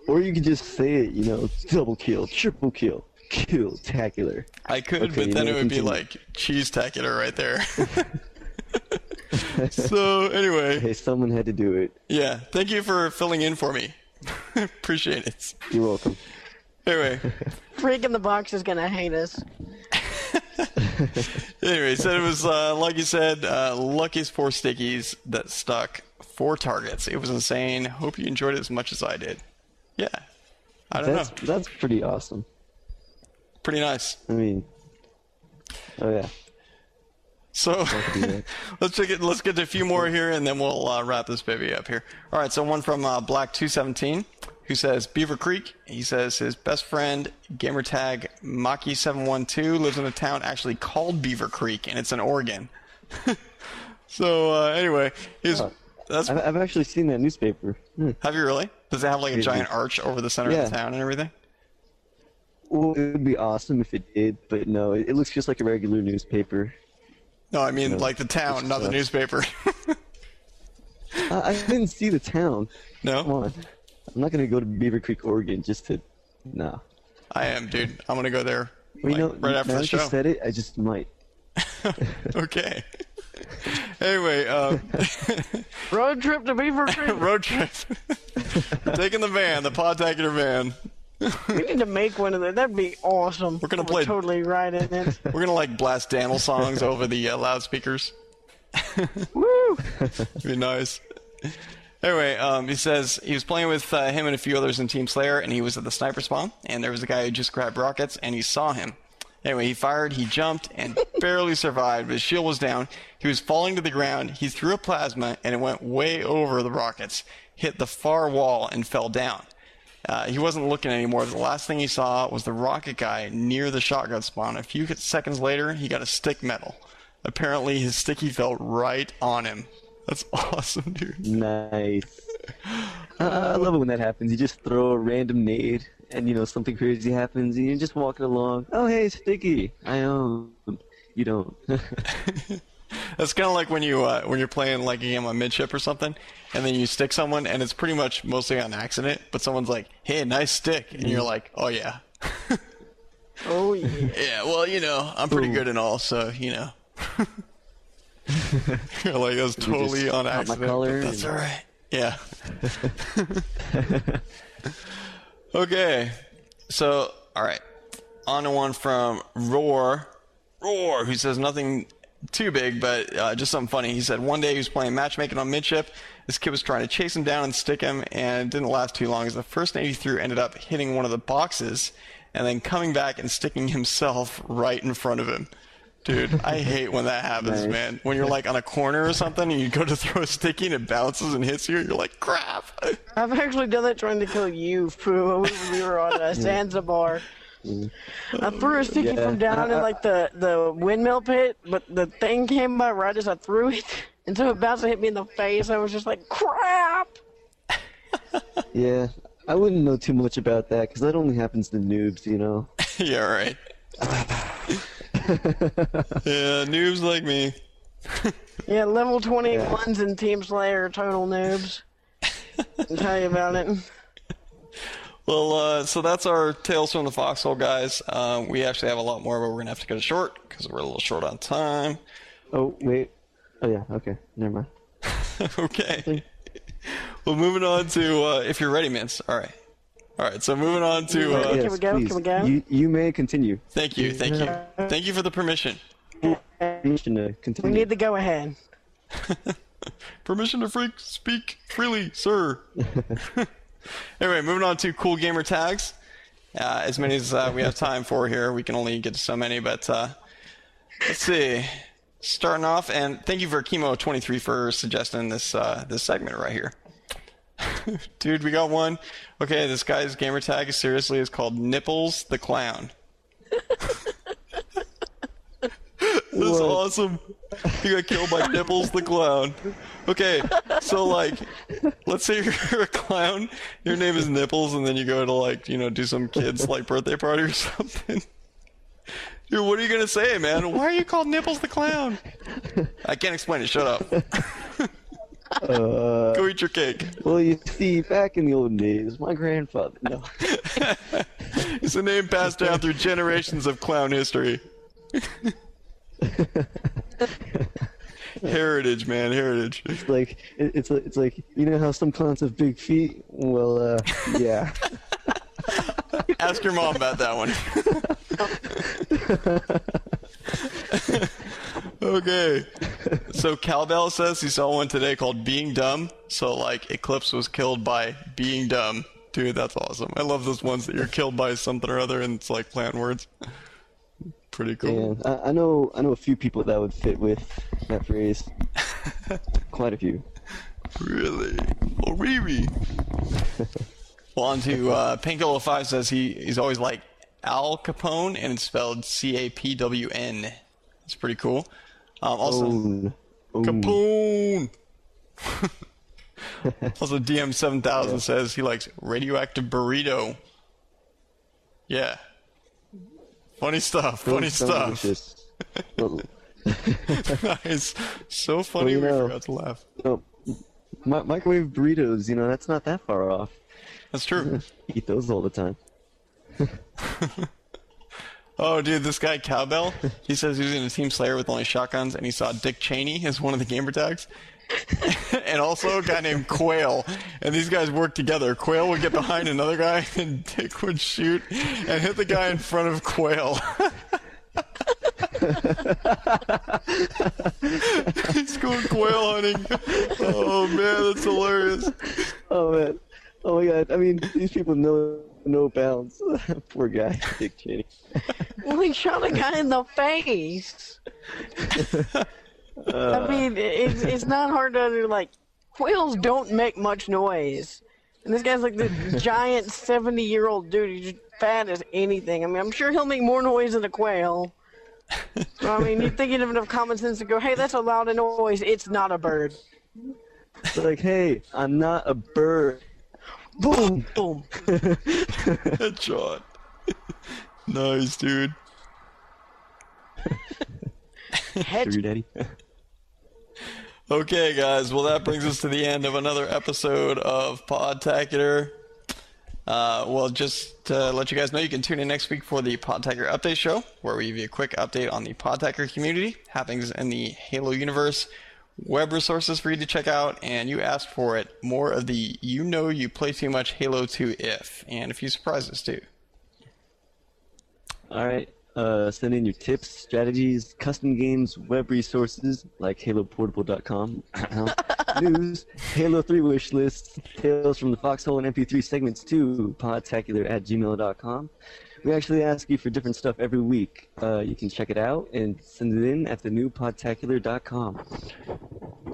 Or you could just say it, double kill, triple kill, kill-tacular. I could, but then it would be like cheese-tacular right there. So, anyway. Hey, someone had to do it. Yeah, thank you for filling in for me. Appreciate it. You're welcome. Anyway. Freak in the Box is gonna hate us. Anyway, said it was, like you said, luckiest 4 stickies that stuck 4 targets. It was insane. Hope you enjoyed it as much as I did. Yeah. I don't know. That's pretty awesome. Pretty nice. I mean, oh yeah. So let's get to a few more here, and then we'll wrap this baby up here. All right, so one from Black217, who says Beaver Creek. He says his best friend, gamertag Maki712, lives in a town actually called Beaver Creek, and it's in Oregon. So anyway, I've actually seen that newspaper. Have you really? Does it have like a giant arch over the center of the town and everything? Well, it would be awesome if it did, but no, it looks just like a regular newspaper. No, I mean like the town, not the newspaper. I didn't see the town. No? Come on. I'm not going to go to Beaver Creek, Oregon just to... No. I am, dude. I'm gonna go there Well, right after now the that you show. said it, I just might. Okay. Anyway, road trip to Beaver Creek. road trip. Taking the van, the Podtacular van. We need to make one of those. That'd be awesome. We're gonna play. Totally right in it. We're gonna blast Daniel songs over the loudspeakers. Woo! Be nice. Anyway, he says he was playing with him and a few others in Team Slayer, and he was at the sniper spawn, and there was a guy who just grabbed rockets, and he saw him. Anyway, he fired, he jumped, and barely survived. His shield was down. He was falling to the ground. He threw a plasma, and it went way over the rockets, hit the far wall, and fell down. He wasn't looking anymore. The last thing he saw was the rocket guy near the shotgun spawn. A few seconds later, he got a stick medal. Apparently, his sticky fell right on him. That's awesome, dude. Nice. I love it when that happens. You just throw a random nade, and something crazy happens, and you're just walking along. Oh, hey, Sticky. I own. You don't. That's kind of like when you're playing like a game on midship or something, and then you stick someone, and it's pretty much mostly on accident. But someone's like, "Hey, nice stick," and you're like, "Oh yeah." Oh yeah. Yeah. Well, I'm pretty good and all, so You're like, that's totally on accident. But that's all right. Yeah. Okay. So, all right. On to one from Roar, who says nothing too big, but just something funny. He said one day he was playing matchmaking on midship. This kid was trying to chase him down and stick him, and it didn't last too long, as the first nade he threw ended up hitting one of the boxes and then coming back and sticking himself right in front of him. Dude, I hate when that happens, man. When you're like on a corner or something and you go to throw a sticky and it bounces and hits you, you're like, crap. I've actually done that trying to kill you, Pooh. We were on Zanzibar. I threw a sticky from down in like the windmill pit, but the thing came by right as I threw it, and so it bounced and hit me in the face. I was just like, crap. Yeah, I wouldn't know too much about that because that only happens to noobs, Yeah, right. Yeah, noobs like me. Yeah, level 21s in Team Slayer, total noobs. I'll tell you about it. Well, so that's our Tales from the Foxhole, guys. We actually have a lot more, but we're going to have to cut it short because we're a little short on time. Oh, wait. Oh, yeah, okay. Never mind. Okay. Well, moving on to, if you're ready, Mintz. All right. All right, so moving on to... yes, can we go? Please. Can we go? You may continue. Thank you. Thank you for the permission. Permission to continue. We need the go-ahead. Permission to speak freely, sir. Anyway, moving on to cool gamer tags. As many as we have time for here. We can only get to so many, but let's see. Starting off, and thank you for Chemo23 for suggesting this this segment right here. Dude, we got one. Okay, this guy's gamer tag is called Nipples the Clown. That's awesome. You got killed by Nipples the Clown. Okay, so let's say you're a clown, your name is Nipples, and then you go to do some kid's birthday party or something. Dude, what are you gonna say, man? Why are you called Nipples the Clown? I can't explain it, shut up. Go eat your cake. Well, you see, back in the old days, my grandfather... No. It's a name passed down through generations of clown history. Heritage, man, heritage. It's like how some clowns have big feet? Well, yeah. Ask your mom about that one. Okay. So Cowbell says he saw one today called Being Dumb. So Eclipse was killed by being dumb. Dude, that's awesome. I love those ones that you're killed by something or other and it's plant words. Pretty cool. Yeah, I know a few people that would fit with that phrase. Quite a few. Really? Oh, Riri. Well, on to Painkiller 5 says he's always like Al Capone, and it's spelled C-A-P-W-N. It's pretty cool. Also, Capone. Also, DM7000 says he likes radioactive burrito. Yeah. Funny stuff. Funny stuff. Nice. So funny we forgot to laugh. No, microwave burritos, that's not that far off. That's true. Eat those all the time. Oh, dude, this guy Cowbell, he says he's in a Team Slayer with only shotguns, and he saw Dick Cheney as one of the gamer tags. And also a guy named Quail. And these guys work together. Quail would get behind another guy, and Dick would shoot and hit the guy in front of Quail. He's going quail hunting. Oh, man, that's hilarious. Oh, man. Oh, my God. I mean, these people know no bounds. Poor guy, Dick Cheney. Well, he shot a guy in the face. I mean, it's not hard to, like, quails don't make much noise. And this guy's like the giant 70-year-old dude. He's just fat as anything. I mean, I'm sure he'll make more noise than a quail. So, I mean, you'd think you'd have enough common sense to go, hey, that's a loud noise. It's not a bird. It's like, hey, I'm not a bird. Boom, boom. Headshot. Nice, dude. Sugar daddy. Okay, guys. Well, that brings us to the end of another episode of Podtacular. Well, just to let you guys know, you can tune in next week for the Podtacular Update Show, where we give you a quick update on the Podtacular community, happenings in the Halo universe, web resources for you to check out, and you asked for it, more of the you know you play too much Halo 2 if, and a few surprises too. All right. Send in your tips, strategies, custom games, web resources like HaloPortable.com, news, Halo 3 wish lists, tales from the Foxhole and MP3 segments to podtacular@gmail.com. We actually ask you for different stuff every week. You can check it out and send it in at thenewpodtacular.com.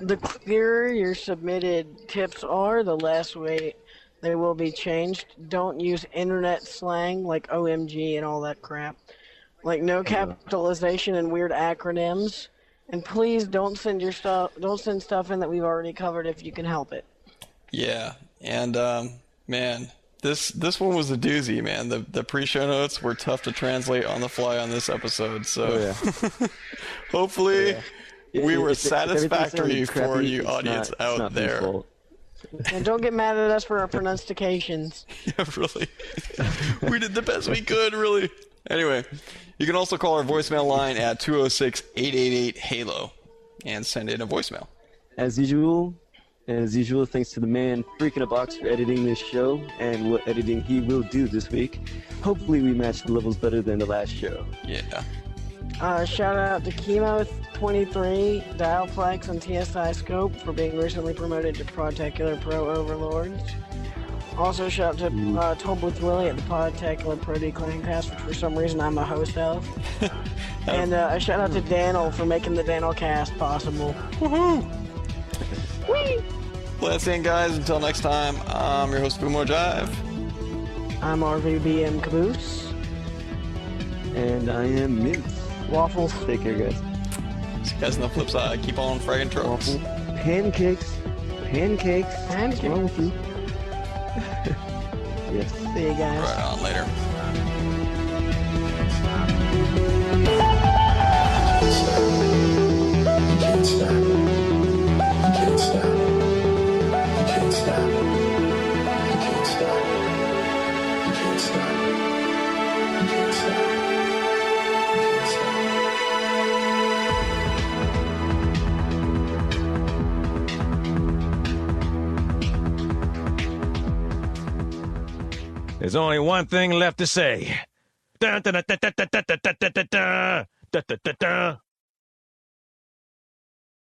The clearer your submitted tips are, the less weight they will be changed. Don't use internet slang like OMG and all that crap. Like no capitalization and weird acronyms. And please don't send stuff in that we've already covered if you can help it. Yeah, and man, this one was a doozy, man. The pre-show notes were tough to translate on the fly on this episode, so hopefully we were satisfactory for you audience out there. And don't get mad at us for our pronunciations. Yeah, really. We did the best we could, really. Anyway, you can also call our voicemail line at 206-888-HALO and send in a voicemail. As usual, thanks to the man Freaking a Box for editing this show and what editing he will do this week. Hopefully we match the levels better than the last show. Yeah. Shout out to Chemo23, Dialplex, and TSI Scope for being recently promoted to Podtacular Pro Overlords. Also shout out to Toll Booth Willie at the Podtacular Pro Declaring Cast, which for some reason I'm a host of. And a shout out to Daniel for making the Daniel cast possible. Woohoo! Whee! Well, that's it, guys. Until next time, I'm your host, Fumo Jive. I'm RvB M CaBoOsE. And I am Mintz. Waffles. Take care, guys. See you guys on the flip side. Keep on fragging trucks. Waffle. Pancakes. What's wrong with you? Yes. See you guys. Right on. Later. There's only one thing left to say. Dun, dun, dun, dun, dun, dun, dun, dun, dun, dun, dun, dun, dun, dun.